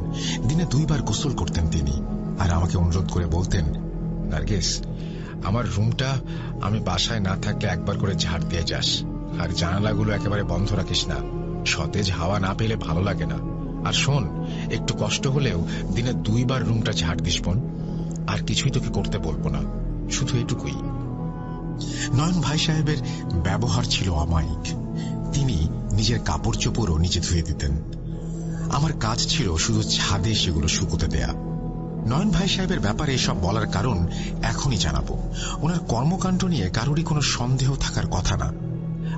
দিনে 2 বার গোসল করতেন তিনি, আর আমাকে অনুরোধ করে বলতেন, নার্গিস, আমার রুমটা আমি বাসায় না থাকলে একবার করে ঝাড় দিয়ে যাস, আর জানালাগুলো একেবারে বন্ধ রাখিস না, সতেজ হাওয়া না পেলে ভালো লাগে না। আর শোন, একটু কষ্ট হলেও দিনে 2 বার রুমটা ঝাড় দিস বোন। আর কিছুই তোকে করতে বলবো না, শুধু এটুকুই। নয়ন ভাই সাহেবের ব্যবহার ছিল অমায়িক। তিনি নিজের কাপড় চোপড়ও নিজে ধুয়ে দিতেন। আমার কাজ ছিল শুধু ছাদে সেগুলো শুকোতে দেয়া। নয়ন ভাই সাহেবের ব্যাপারে এসব বলার কারণ এখনই জানাবো। ওনার কর্মকাণ্ড নিয়ে কারোরই কোনো সন্দেহ থাকার কথা না।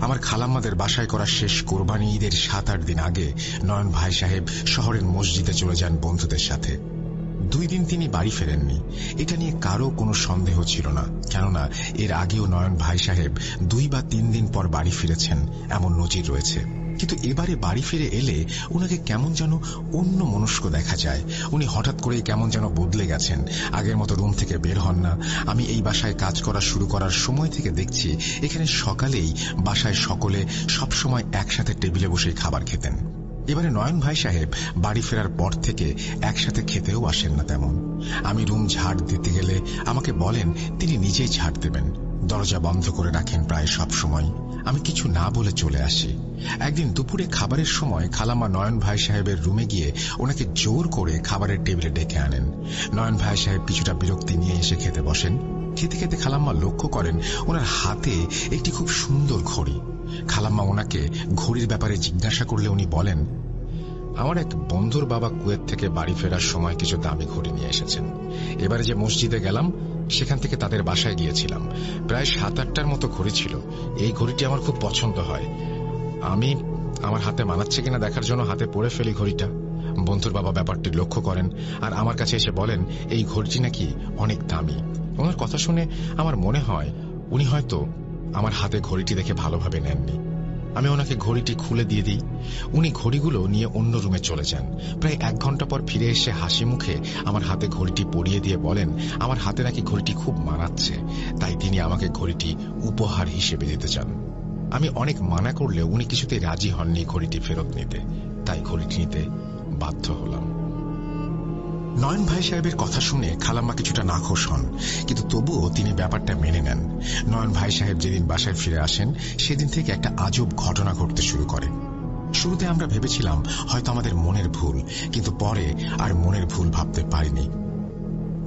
আমার খালাম্মাদের বাসায় করা শেষ কোরবানি ঈদের 7-8 দিন আগে নয়ন ভাই সাহেব শহরের মসজিদে চলে যান বন্ধুদের সাথে। 2 দিন তিনি বাড়ি ফেরেননি, এটা নিয়ে কারো কোনো সন্দেহ ছিল না, কেননা এর আগেও নয়ন ভাই সাহেব 2 বা 3 দিন পর বাড়ি ফিরেছেন, এমন নজির রয়েছে। কিন্তু এবারে বাড়ি ফিরে এলে ওনাকে কেমন যেন অন্য মনস্ক দেখা যায়। উনি হঠাৎ করেই কেমন যেন বদলে গেছেন, আগের মতো রুম থেকে বের হন না। আমি এই বাসায় কাজ করা শুরু করার সময় থেকে দেখছি এখানে সকালেই বাসায় সকলে সবসময় একসাথে টেবিলে বসে খাবার খেতেন। এবারে নয়ন ভাই সাহেব বাড়ি ফেরার পর থেকে একসাথে খেতেও আসেন না তেমন। আমি রুম ঝাড় দিতে গেলে আমাকে বলেন তিনি নিজেই ঝাড় দেবেন। দরজা বন্ধ করে রাখেন প্রায় সব সময়। আমি কিছু না বলে চলে আসি। একদিন দুপুরে খাবারের সময় খালাম্মা নয়ন ভাই সাহেবের রুমে গিয়ে ওনাকে জোর করে খাবারের টেবিলে ডেকে আনেন। নয়ন ভাই সাহেব কিছুটা বিরক্তি নিয়ে এসে খেতে বসেন। খেতে খেতে খালাম্মা লক্ষ্য করেন ওনার হাতে একটি খুব সুন্দর ঘড়ি। খালাম্মা ওনাকে ঘড়ির ব্যাপারে জিজ্ঞাসা করলে উনি বলেন, আমার এক বন্ধুর বাবা কুয়েত থেকে বাড়ি ফেরার সময় কিছু দামি ঘড়ি নিয়ে এসেছেন। এবারে যে মসজিদে গেলাম সেখান থেকে তাদের বাসায় গিয়েছিলাম। প্রায় 7-8টার মতো ঘড়ি ছিল। এই ঘড়িটি আমার খুব পছন্দ হয়। আমি আমার হাতে মানাচ্ছে কিনা দেখার জন্য হাতে পরে ফেলি ঘড়িটা। বন্ধুর বাবা ব্যাপারটি লক্ষ্য করেন আর আমার কাছে এসে বলেন এই ঘড়িটি নাকি অনেক দামি। ওনার কথা শুনে আমার মনে হয় উনি হয়তো আমার হাতে ঘড়িটি দেখে ভালোভাবে নেননি। আমি ওনাকে ঘড়িটি খুলে দিয়ে দিই। উনি ঘড়িগুলো নিয়ে অন্য রুমে চলে যান। প্রায় 1 ঘন্টা পর ফিরে এসে হাসি মুখে আমার হাতে ঘড়িটি পরিয়ে দিয়ে বলেন আমার হাতে নাকি ঘড়িটি খুব মানাচ্ছে, তাই তিনি আমাকে ঘড়িটি উপহার হিসেবে দিতে চান। আমি অনেক মানা করলেও উনি কিছুতেই রাজি হননি ঘড়িটি ফেরত নিতে, তাই ঘড়িটি নিতে বাধ্য হলাম। নয়ন ভাই সাহেবের কথা শুনে খালাম্মা কিছুটা নাখোশ হন, কিন্তু তবুও তিনি ব্যাপারটা মেনে নেন। নয়ন ভাই সাহেব যেদিন বাসায় ফিরে আসেন সেদিন থেকে একটা আজব ঘটনা ঘটতে শুরু করে। শুরুতে আমরা ভেবেছিলাম হয়তো আমাদের মনের ভুল, কিন্তু পরে আর মনের ভুল ভাবতে পারিনি।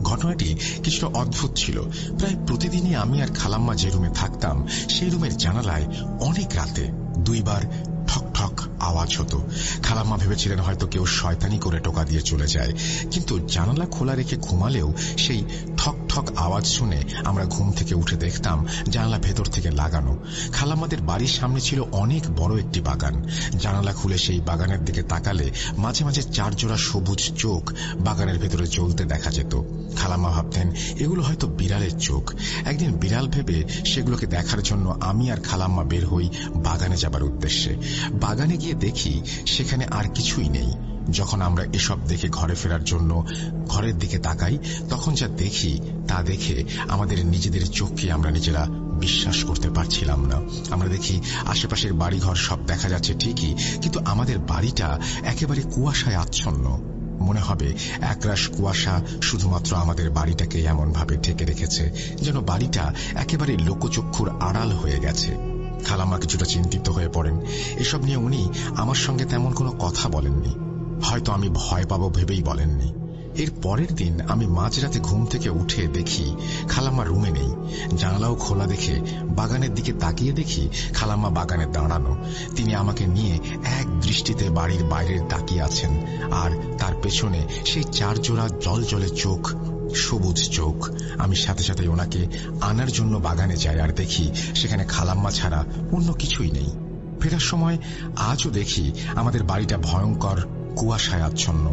ঘটনাটি কিছুটা অদ্ভুত ছিল। প্রায় প্রতিদিনই আমি আর খালাম্মা যে রুমে থাকতাম সেই রুমের জানালায় অনেক রাতে 2 বার ঠক ঠক আওয়াজ হতো। খালাম্মা ভেবেছিলেন হয়তো কেউ শয়তানি করে টোকা দিয়ে চলে যায়, কিন্তু জানালা খোলা রেখে ঘুমালেও সেই ঠক ঠক আওয়াজ শুনে আমরা ঘুম থেকে উঠে দেখতাম জানালা ভেতর থেকে লাগানো। খালাম্মাদের বাড়ির সামনে ছিল অনেক বড় একটি বাগান। জানালা খুলে সেই বাগানের দিকে তাকালে মাঝে মাঝে 4 জোড়া সবুজ চোখ বাগানের ভেতরে জ্বলতে দেখা যেত। খালাম্মা ভাবতেন এগুলো হয়তো বিড়ালের চোখ। একদিন বিড়াল ভেবে সেগুলোকে দেখার জন্য আমি আর খালাম্মা বের হই বাগানে যাবার উদ্দেশ্যে। বাগানে গিয়ে দেখি সেখানে আর কিছুই নেই। যখন আমরা এসব দেখে ঘরে ফেরার জন্য ঘরের দিকে তাকাই তখন যা দেখি তা দেখে আমাদের নিজেদের চোখকে আমরা নিজেরা বিশ্বাস করতে পারছিলাম না। আমরা দেখি আশেপাশের বাড়িঘর সব দেখা যাচ্ছে ঠিকই, কিন্তু আমাদের বাড়িটা একেবারে কুয়াশায় আচ্ছন্ন। মনে হবে একরাশ কুয়াশা শুধুমাত্র আমাদের বাড়িটাকে এমনভাবে ঢেকে রেখেছে যেন বাড়িটা একেবারে লোকচক্ষুর আড়াল হয়ে গেছে। খালাম্মা কিছুটা চিন্তিত হয়ে পড়েন। এসব নিয়ে উনি আমার সঙ্গে তেমন কোনো কথা বলেননি। হয়তো আমি ভয় পাবো ভেবেই বলেননি। এর পরের দিন আমি মাঝরাতে ঘুম থেকে উঠে দেখি খালাম্মা রুমে নেই। জানালাও খোলা দেখে বাগানের দিকে তাকিয়ে দেখি খালাম্মা বাগানে দাঁড়ানো। তিনি আমাকে নিয়ে এক দৃষ্টিতে বাড়ির বাইরে তাকিয়ে আছেন, আর তার পেছনে সেই 4 জোড়া জলজলে চোখ, সবুজ চোখ। আমি সাথে সাথে ওনাকে আনার জন্য বাগানে যাই, আর দেখি সেখানে খালাম্মা ছাড়া অন্য কিছুই নেই। ফেরার সময় আজও দেখি আমাদের বাড়িটা ভয়ঙ্কর কুয়াশায় আচ্ছন্ন।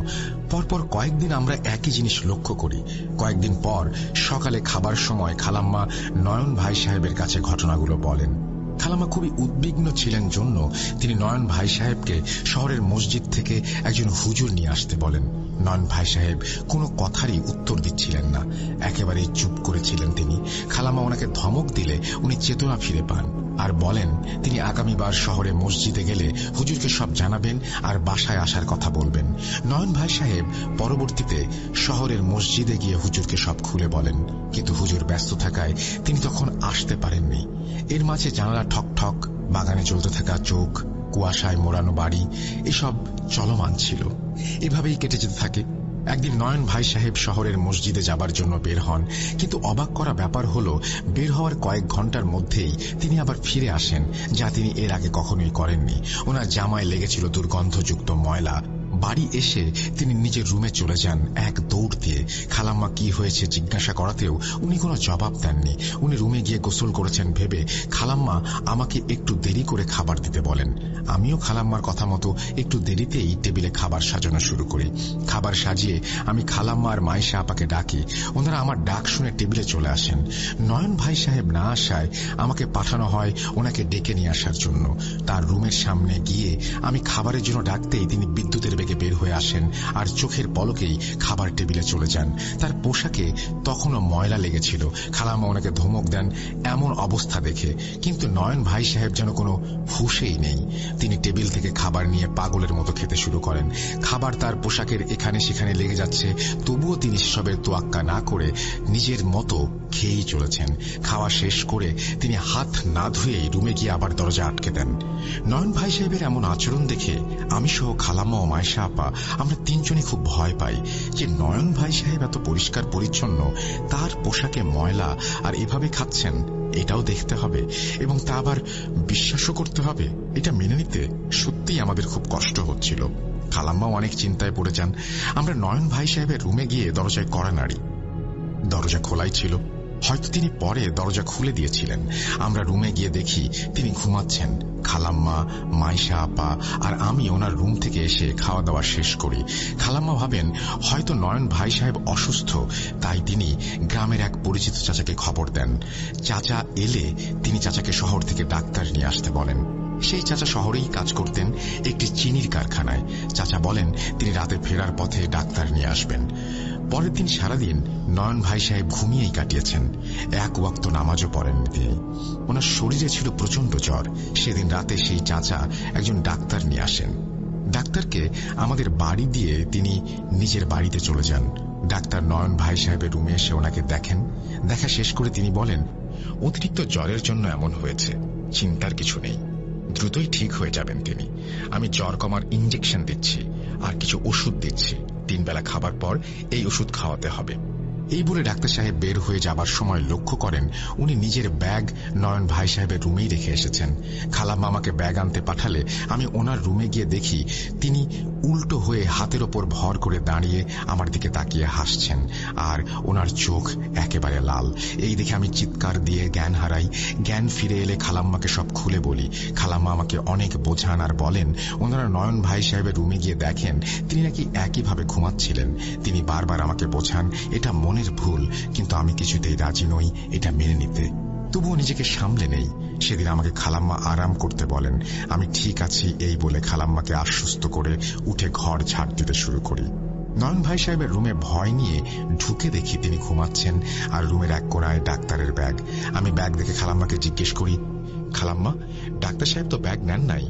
পরপর কয়েকদিন আমরা একই জিনিস লক্ষ্য করি। কয়েকদিন পর সকালে খাবার সময় খালাম্মা নয়ন ভাই সাহেবের কাছে ঘটনাগুলো বলেন। খালাম্মা খুবই উদ্বিগ্ন ছিলেন জন্য তিনি নয়ন ভাই সাহেবকে শহরের মসজিদ থেকে একজন হুজুর নিয়ে আসতে বলেন। নয়ন ভাই সাহেব কোনো কথারই উত্তর দিচ্ছিলেন না, একেবারেই চুপ করেছিলেন তিনি। খালাম্মা ওনাকে ধমক দিলে উনি চেতনা ফিরে পান আর বলেন তিনি আগামীবার শহরে মসজিদে গেলে হুজুরকে সব জানাবেন আর বাসায় আসার কথা বলবেন। নয়ন ভাই সাহেব পরবর্তীতে শহরের মসজিদে গিয়ে হুজুরকে সব খুলে বলেন, কিন্তু হুজুর ব্যস্ত থাকায় তিনি তখন আসতে পারেননি। এর মাঝে জানালা ঠক ঠক, বাগানে চলতে থাকা চোখ, কুয়াশায় মোড়ানো বাড়ি, এসব চলমান ছিল। এভাবেই কেটে যেতে থাকে। একদিন নয়ন ভাই সাহেব শহরের মসজিদে যাবার জন্য বের হন, কিন্তু অবাক করা ব্যাপার হল বের হওয়ার কয়েক ঘন্টার মধ্যেই তিনি আবার ফিরে আসেন, যা তিনি এর আগে কখনোই করেননি। ওনার জামায় লেগেছিল দুর্গন্ধযুক্ত ময়লা। বাড়ি এসে তিনি নিজের রুমে চলে যান এক দৌড় দিয়ে। খালাম্মা কি হয়েছে জিজ্ঞাসা করাতেও উনি কোনো জবাব দেননি। উনি রুমে গিয়ে গোসল করেছেন ভেবে খালাম্মা আমাকে একটু দেরি করে খাবার দিতে বলেন। আমিও খালাম্মার কথা মতো একটু দেরিতেই টেবিলে খাবার সাজানো শুরু করি। খাবার সাজিয়ে আমি খালাম্মা আর মাইশা আপাকে ডাকি। ওনারা আমার ডাক শুনে টেবিলে চলে আসেন। নয়ন ভাই সাহেব না আসায় আমাকে পাঠানো হয় ওনাকে ডেকে নিয়ে আসার জন্য। তার রুমের সামনে গিয়ে আমি খাবারের জন্য ডাকতেই তিনি বিদ্যুতের বেগে বের হয়ে আসেন আর চোখের পলকেই খাবার টেবিলে চলে যান। তার পোশাকে তখনও ময়লা লেগেছিল। খালাম্মা ওনাকে ধমক দেন এমন অবস্থা দেখে, কিন্তু নয়ন ভাই সাহেব যেন কোনো হুঁশেই নেই। তিনি টেবিল থেকে খাবার নিয়ে পাগলের মতো খেতে শুরু করেন। খাবার তার পোশাকের এখানে সেখানে লেগে যাচ্ছে, তবুও তিনি সেসবের তোয়াক্কা না করে নিজের মতো খেয়েই চলেছেন। খাওয়া শেষ করে তিনি হাত না ধুয়েই রুমে গিয়ে আবার দরজা আটকে দেন। নয়ন ভাই সাহেবের এমন আচরণ দেখে আমি সহ খালাম্মা ও মাইশা আপা আমরা 3 জনই খুব ভয় পাই যে নয়ন ভাই সাহেব এত পরিষ্কার পরিচ্ছন্ন, তার পোশাকে ময়লা, আর এভাবে খাচ্ছেন, এটাও দেখতে হবে এবং তা আবার বিশ্বাসও করতে হবে। এটা মেনে নিতে সত্যিই আমাদের খুব কষ্ট হচ্ছিল। খালাম্মাও অনেক চিন্তায় পড়ে যান। আমরা নয়ন ভাই সাহেবের রুমে গিয়ে দরজায় কড়া নাড়ি। দরজা খোলাই ছিল, হয়তো তিনি পরে দরজা খুলে দিয়েছিলেন। আমরা রুমে গিয়ে দেখি তিনি ঘুমাচ্ছেন। খালাম্মা, মাইশা আপা আর আমি ওনার রুম থেকে এসে খাওয়া দাওয়া শেষ করি। খালাম্মা ভাবেন হয়তো নয়ন ভাই সাহেব অসুস্থ, তাই তিনি গ্রামের এক পরিচিত চাচাকে খবর দেন। চাচা এলে তিনি চাচাকে শহর থেকে ডাক্তার নিয়ে আসতে বলেন। সেই চাচা শহরেই কাজ করতেন, একটি চিনির কারখানায়। চাচা বলেন তিনি রাতে ফেরার পথে ডাক্তার নিয়ে আসবেন। পরের দিন সারাদিন নয়ন ভাই সাহেব ঘুমিয়েই কাটিয়েছেন। এক ওয়াক্ত নামাজও পড়েননি তিনি। ওনার শরীরে ছিল প্রচন্ড জ্বর। সেদিন রাতে সেই চাচা একজন ডাক্তার নিয়ে আসেন। ডাক্তারকে আমাদের বাড়ি দিয়ে তিনি নিজের বাড়িতে চলে যান। ডাক্তার নয়ন ভাই সাহেবের রুমে এসে ওনাকে দেখেন। দেখা শেষ করে তিনি বলেন, অতিরিক্ত জ্বরের জন্য এমন হয়েছে, চিন্তার কিছু নেই, দ্রুতই ঠিক হয়ে যাবেন তিনি। আমি জ্বর কমার ইঞ্জেকশন দিচ্ছি আর কিছু ওষুধ দিচ্ছি। 3 বেলা খাবার পর এই ওষুধ খাওয়াতে হবে। এই বলে ডাক্তার সাহেব বের হয়ে যাবার সময় লক্ষ্য করেন উনি নিজের ব্যাগ নয়ন ভাই সাহেবের রুমেই রেখে এসেছেন। খালাম্মা আমাকে ব্যাগ আনতে পাঠালে আমি ওনার রুমে গিয়ে দেখি তিনি উল্টো হয়ে হাতের ওপর ভর করে দাঁড়িয়ে আমার দিকে তাকিয়ে হাসছেন, আর ওনার চোখ একেবারে লাল। এই দেখে আমি চিৎকার দিয়ে জ্ঞান হারাই। জ্ঞান ফিরে এলে খালাম্মাকে সব খুলে বলি। খালাম্মা আমাকে অনেক বোঝান আর বলেন ওনারা নয়ন ভাই সাহেবের রুমে গিয়ে দেখেন তিনি নাকি একইভাবে ঘুমাচ্ছিলেন। তিনি বারবার আমাকে বোঝান এটা মনের ভুল, কিন্তু আমি কিছুতেই রাজি নই এটা মেনে নিতে। তবুও নিজেকে সামলে নেই। সেদিন আমাকে খালাম্মা আরাম করতে বলেন। আমি ঠিক আছি এই বলে খালাম্মাকে আশ্বস্ত করে উঠে ঘর ঝাড় দিতে শুরু করি। নয়ন ভাই সাহেবের রুমে ভয় নিয়ে ঢুকে দেখি তিনি ঘুমাচ্ছেন, আর রুমের এক কোণায় ডাক্তারের ব্যাগ। আমি ব্যাগ দেখে খালাম্মাকে জিজ্ঞেস করি, খালাম্মা, ডাক্তার সাহেব তো ব্যাগ নেন নাই?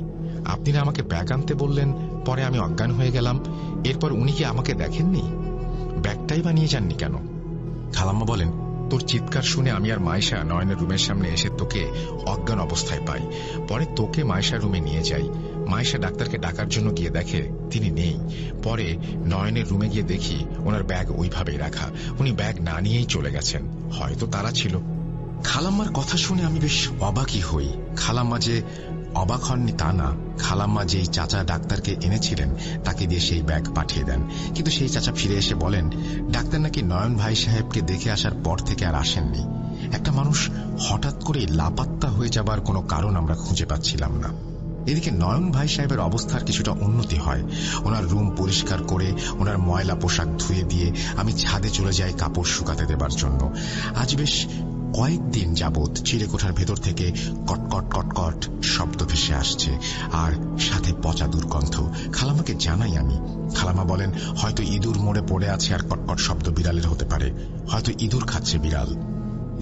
আপনি না আমাকে ব্যাগ আনতে বললেন, পরে আমি অজ্ঞান হয়ে গেলাম, এরপর উনি কি আমাকে দেখেননি? ব্যাগটাই বা নিয়ে যাননি কেন? খালাম্মা বলেন, তোর চিৎকার শুনে আমি আর মাইশা নয়নের রুমের সামনে এসে তোকে অজ্ঞান অবস্থায় পাই। পরে তোকে মাইশার রুমে নিয়ে যাই। মায়েশা ডাক্তারকে ডাকার জন্য গিয়ে দেখে তিনি নেই। পরে নয়নের রুমে গিয়ে দেখি ওনার ব্যাগ ওইভাবেই রাখা। উনি ব্যাগ না নিয়েই চলে গেছেন। হয়তো তারা ছিল। খালাম্মার কথা শুনে আমি বেশ অবাকই হই। খালাম্মা যে অবাক হননি তা না, খালাম্মা যেই চাচা ডাক্তারকে এনেছিলেন তাকে দিয়ে সেই ব্যাগ পাঠিয়ে দেন। কিন্তু সেই চাচা ফিরে এসে বলেন ডাক্তার নাকি নয়ন ভাই সাহেবকে দেখে আসার পর থেকে আর আসেননি। একটা মানুষ হঠাৎ করে লাপাত্তা হয়ে যাবার কোনো কারণ আমরা খুঁজে পাচ্ছিলাম না। এদিকে নয়ন ভাই সাহেবের অবস্থার কিছুটা উন্নতি হয়। ওনার রুম পরিষ্কার করে ওনার ময়লা পোশাক ধুয়ে দিয়ে আমি ছাদে চলে যাই কাপড় শুকাতে দেবার জন্য। আজ বেশ কয়েকদিন যাবৎ চিলেকোঠার ভেতর থেকে কটকট কটকট শব্দ ভেসে আসছে, আর সাথে পচা দুর্গন্ধ। খালাম্মাকে জানাই আমি। খালাম্মা বলেন হয়তো ইঁদুর মোড়ে পড়ে আছে আর কটকট শব্দ বিড়ালের হতে পারে, হয়তো ইঁদুর খাচ্ছে বিড়াল।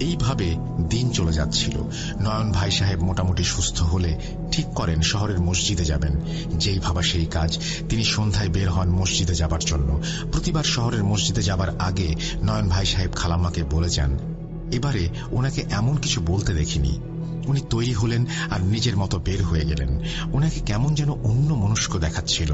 এইভাবে দিন চলে যাচ্ছিল। নয়ন ভাই সাহেব মোটামুটি সুস্থ হলে ঠিক করেন শহরের মসজিদে যাবেন। যেই ভাবা সেই কাজ। তিনি সন্ধ্যায় বের হন মসজিদে যাবার জন্য। প্রতিবার শহরের মসজিদে যাবার আগে নয়ন ভাই সাহেব খালাম্মাকে বলে যান। এবারে ওনাকে এমন কিছু বলতে দেখিনি। উনি তৈরি হলেন আর নিজের মতো বের হয়ে গেলেন। ওনাকে কেমন যেন অন্য মনস্ক দেখাচ্ছিল।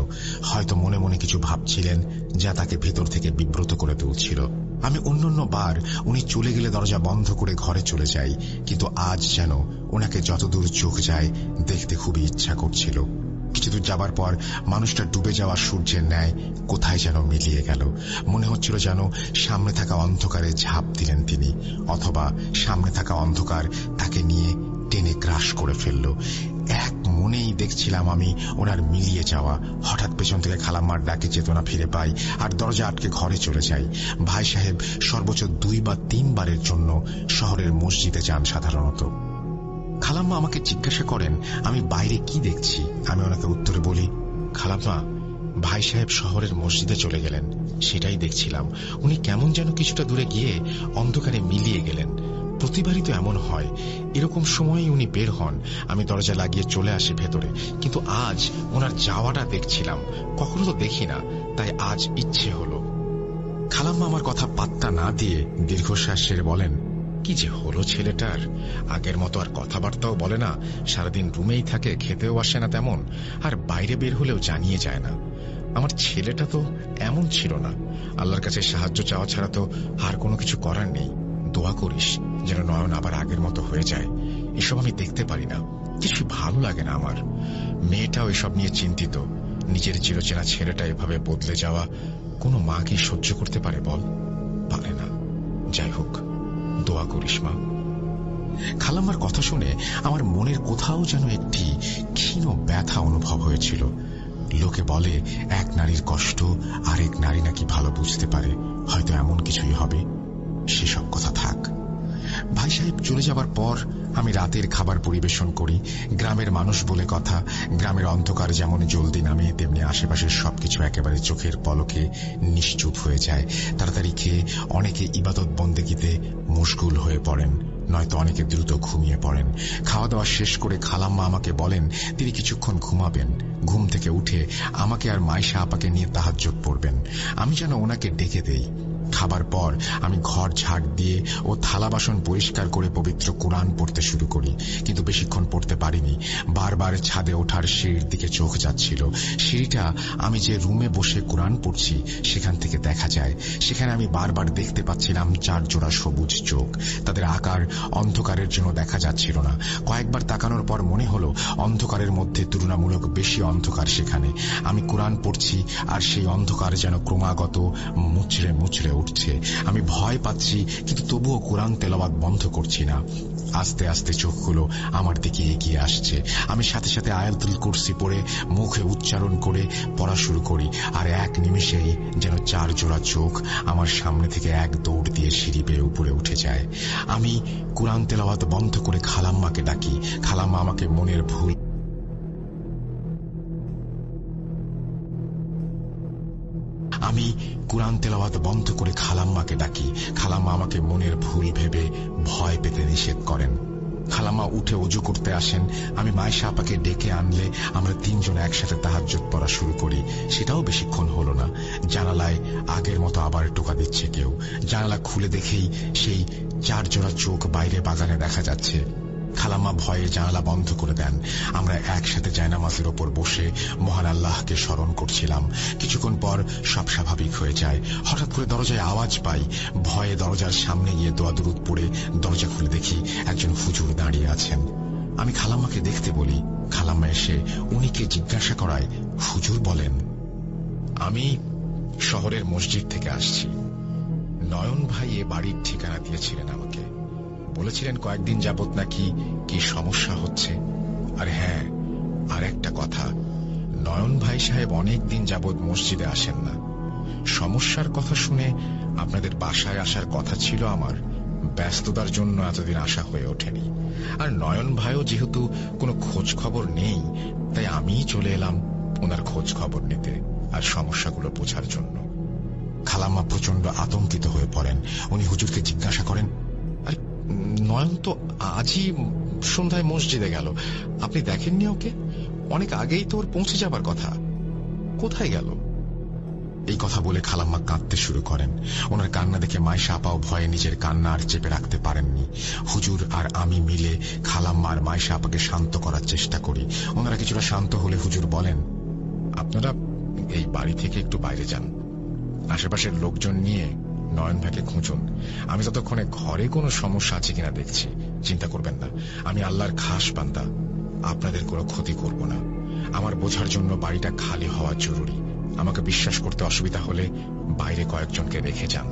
হয়তো মনে মনে কিছু ভাবছিলেন যা তাকে ভেতর থেকে বিব্রত করে তুলছিল। আমি অন্যান্য বার উনি চলে গেলে দরজা বন্ধ করে ঘরে চলে যাই, কিন্তু আজ যেন ওনাকে যতদূর চোখ যায় দেখতে খুবই ইচ্ছা করছিল। কিছুদূর যাবার পর মানুষটা ডুবে যাওয়া সূর্যের ন্যায় কোথায় যেন মিলিয়ে গেল। মনে হচ্ছিল যেন সামনে থাকা অন্ধকারে ঝাঁপ দিলেন তিনি, অথবা সামনে থাকা অন্ধকার তাকে নিয়ে টেনে গ্রাস করে ফেলল। এক মনেই দেখছিলাম আমি ওনার মিলিয়ে যাওয়া। হঠাৎ পেছন থেকে খালাম্মার ডাকে চেতনা ফিরে পাই আর দরজা আটকে ঘরে চলে যাই। ভাই সাহেব সর্বোচ্চ 2 বা 3 বারের জন্য শহরের মসজিদে যান সাধারণত। খালাম্মা আমাকে জিজ্ঞাসা করেন আমি বাইরে কি দেখছি। আমি ওনাকে উত্তরে বলি, খালাম্মা, ভাই সাহেব শহরের মসজিদে চলে গেলেন, সেটাই দেখছিলাম। উনি কেমন যেন কিছুটা দূরে গিয়ে অন্ধকারে মিলিয়ে গেলেন। প্রতিবারই তো এমন হয়, এরকম সময়ই উনি বের হন। আমি দরজা লাগিয়ে চলে আসি ভেতরে, কিন্তু আজ ওনার যাওয়াটা দেখছিলাম। কখনো তো দেখি না, তাই আজ ইচ্ছে হলো। খালাম্মা আমার কথা পাত্তা না দিয়ে দীর্ঘশ্বাস ছেড়ে বলেন, কি যে হলো ছেলেটার, আগের মতো আর কথাবার্তাও বলে না, সারাদিন রুমেই থাকে, খেতেও আসে না তেমন, আর বাইরে বের হলেও জানিয়ে যায় না। আমার ছেলেটা তো এমন ছিল না। আল্লাহর কাছে সাহায্য চাওয়া ছাড়া তো আর কোনো কিছু করার নেই। দোয়া করিস যেন নয়ন আবার আগের মতো হয়ে যায়। এসব আমি দেখতে পারি না, কিছু ভালো লাগে না আমার। মেয়েটাও এসব নিয়ে চিন্তিত। নিজের চিরচেনা ছেলেটা এভাবে বদলে যাওয়া কোনো মা কি সহ্য করতে পারে বল? পারে না। যাই হোক, দোয়া করিস মা। খালাম্মার কথা শুনে আমার মনের কোথাও যেন একটি ক্ষীণ ব্যথা অনুভব হয়েছিল। লোকে বলে এক নারীর কষ্ট আরেক নারী নাকি ভালো বুঝতে পারে। হয়তো এমন কিছুই হবে। সেসব কথা থাক। ভাই সাহেব চলে যাবার পর আমি রাতের খাবার পরিবেশন করি। গ্রামের মানুষ বলে কথা, গ্রামের অন্ধকার যেমন জলদি নামে, তেমনি আশেপাশের সবকিছু একেবারে চোখের পলকে নিশ্চুপ হয়ে যায়। তাড়াতাড়ি খেয়ে অনেকে ইবাদত বন্দেগীতে মশগুল হয়ে পড়েন, নয়তো অনেকে দ্রুত ঘুমিয়ে পড়েন। খাওয়া দাওয়া শেষ করে খালাম্মা আমাকে বলেন তিনি কিছুক্ষণ ঘুমাবেন। ঘুম থেকে উঠে আমাকে আর মাইশা আপাকে নিয়ে তাহাজ্জুদ পড়বেন। আমি যেন ওনাকে ডেকে দেই। খাবার পর আমি ঘর ঝাড় দিয়ে ও থালা বাসন পরিষ্কার করে পবিত্র কোরআন পড়তে শুরু করি, কিন্তু বেশিক্ষণ পড়তে পারিনি। বারবার ছাদে ওঠার সিঁড়ির দিকে চোখ যাচ্ছিল। সিঁড়িটা আমি যে রুমে বসে কোরআন পড়ছি সেখান থেকে দেখা যায়। সেখানে আমি বারবার দেখতে পাচ্ছিলাম 4 জোড়া সবুজ চোখ। তাদের আকার অন্ধকারের জন্য দেখা যাচ্ছিল না। কয়েকবার তাকানোর পর মনে হলো অন্ধকারের মধ্যে তুলনামূলক বেশি অন্ধকার সেখানে। আমি কোরআন পড়ছি আর সেই অন্ধকার যেন ক্রমাগত মুচড়ে মুচড়ে উঠছে। আমি ভয় পাচ্ছি, কিন্তু তবুও কোরআন তেলাওয়াত বন্ধ করছি না। আস্তে আস্তে চোখগুলো আমার দিকে এগিয়ে আসছে। আমি সাথে সাথে আয়াতুল কুরসি পড়ে মুখে উচ্চারণ করে পড়া শুরু করি, আর এক নিমেষেই যেন 4 জোড়া চোখ আমার সামনে থেকে এক দৌড় দিয়ে সিঁড়ি বেয়ে উপরে উঠে যায়। আমি কোরআন তেলাওয়াত বন্ধ করে খালাম্মাকে ডাকি। খালাম্মা আমাকে মনের ভুল আমি কোরআন তেলাওয়াত বন্ধ করে খালাম্মাকে ডাকি। খালাম্মা আমাকে মনের ভুল ভেবে ভয় পেতে নিষেধ করেন। খালাম্মা উঠে ওযু করতে আসেন। আমি মায়েশা আপাকে ডেকে আনলে আমরা 3 জন একসাথে তাহাজ্জুদ পড়া শুরু করি। সেটাও বেশিক্ষণ হলো না। জানালায় আগের মতো আবার টোকা দিচ্ছে কেউ। জানালা খুলে দেখেই সেই 4 জোড়া চোখ বাইরে বাগানে দেখা যাচ্ছে। খালাম্মা ভয়ে জানালা বন্ধ করে দেন। আমরা একসাথে জায়নামাজের ওপর বসে মহান আল্লাহকে স্মরণ করছিলাম। কিছুক্ষণ পর সব স্বাভাবিক হয়ে যায়। হঠাৎ করে দরজায় আওয়াজ পাই। ভয়ে দরজার সামনে গিয়ে দোয়া দুরুদ পড়ে দরজা খুলে দেখি একজন হুজুর দাঁড়িয়ে আছেন। আমি খালাম্মাকে দেখতে বলি। খালাম্মা এসে উনিকে জিজ্ঞাসা করায় হুজুর বলেন, আমি শহরের মসজিদ থেকে আসছি। নয়ন ভাই এ বাড়ির ঠিকানা দিয়েছিলেন আমাকে। বলেছিলেন কয়েকদিন যাবত নাকি কি সমস্যা হচ্ছে। আর হ্যাঁ, আর একটা কথা, নয়ন ভাই সাহেব অনেক দিন যাবত মসজিদে আসেন না। সমস্যার কথা শুনে আপনাদের বাসায় আসার কথা ছিল আমার। ব্যস্ততার জন্য এতদিন আসা হয়ে ওঠেনি। আর নয়ন ভাইও যেহেতু কোনো খোঁজ খবর নেই, তাই আমিই চলে এলাম ওনার খোঁজ খবর নিতে আর সমস্যাগুলো বোঝার জন্য। খালাম্মা প্রচন্ড আতঙ্কিত হয়ে পড়েন। উনি হুজুরকে জিজ্ঞাসা করেন, আরে নয়ন তো আজই সন্ধ্যায় মসজিদে গেল, আপনি দেখেননি ওকে? অনেক আগেই তো ওর পৌঁছে যাবার কথা, কোথায় গেল? এই কথা বলে খালাম্মা কাঁদতে শুরু করেন। ওনার কান্না দেখে মাইশা আপাও ভয়ে নিজের কান্না আর চেপে রাখতে পারেননি। হুজুর আর আমি মিলে খালাম্মা আর মাইশা আপাকে শান্ত করার চেষ্টা করি। ওনারা কিছুটা শান্ত হলে হুজুর বলেন, আপনারা এই বাড়ি থেকে একটু বাইরে যান, আশেপাশের লোকজন নিয়ে নয়ন ভাইকে খুঁজুন। আমি ততক্ষণে ঘরে কোনো সমস্যা আছে কিনা দেখছি। চিন্তা করবেন না, আমি আল্লাহর খাস বান্দা, আপনাদের কোনো ক্ষতি করব না। আমার বোঝার জন্য বাড়িটা খালি হওয়া জরুরি। আমাকে বিশ্বাস করতে অসুবিধা হলে বাইরে কয়েকজনকে রেখে যান।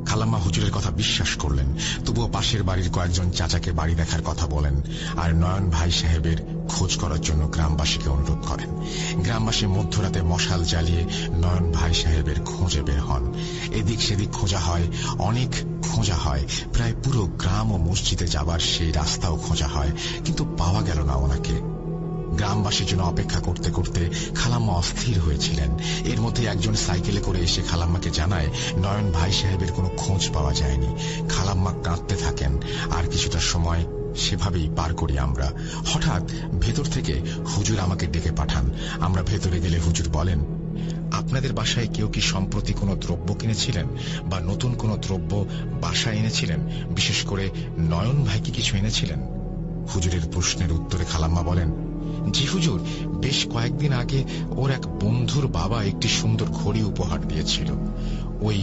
খালাম্মা হুজুরের কথা বিশ্বাস করলেন, তবুও পাশের বাড়ির কয়েকজন চাচাকে বাড়ি দেখার কথা বলেন আর নয়ন ভাই সাহেবের খোঁজ করার জন্য গ্রামবাসীকে অনুরোধ করেন। গ্রামবাসী মধ্যরাতে মশাল জ্বালিয়ে নয়ন ভাই সাহেবের খোঁজে বের হন। এদিক সেদিক খোঁজা হয়, অনেক খোঁজা হয়, প্রায় পুরো গ্রাম ও মসজিদে যাবার সেই রাস্তাও খোঁজা হয়, কিন্তু পাওয়া গেল না ওনাকে। গ্রামবাসীর জন্য অপেক্ষা করতে করতে খালাম্মা অস্থির হয়েছিলেন। এর মধ্যে একজন সাইকেলে করে এসে খালাম্মাকে জানায় নয়ন ভাই সাহেবের কোনো খোঁজ পাওয়া যায়নি। খালাম্মা কাঁদতে থাকেন। আর কিছুটা সময় সেভাবেই পার করি আমরা। হঠাৎ ভেতর থেকে হুজুর আমাকে ডেকে পাঠান। আমরা ভেতরে গেলে হুজুর বলেন, আপনাদের বাসায় কেউ কি সম্প্রতি কোনো দ্রব্য কিনেছিলেন বা নতুন কোনো দ্রব্য বাসায় এনেছিলেন? বিশেষ করে নয়ন ভাই কি কিছু এনেছিলেন? হুজুরের প্রশ্নের উত্তরে খালাম্মা বলেন, জি হুজুর, বেশ কয়েকদিন আগে ওর এক বন্ধুর বাবা একটি সুন্দর ঘড়ি উপহার দিয়েছিল। ওই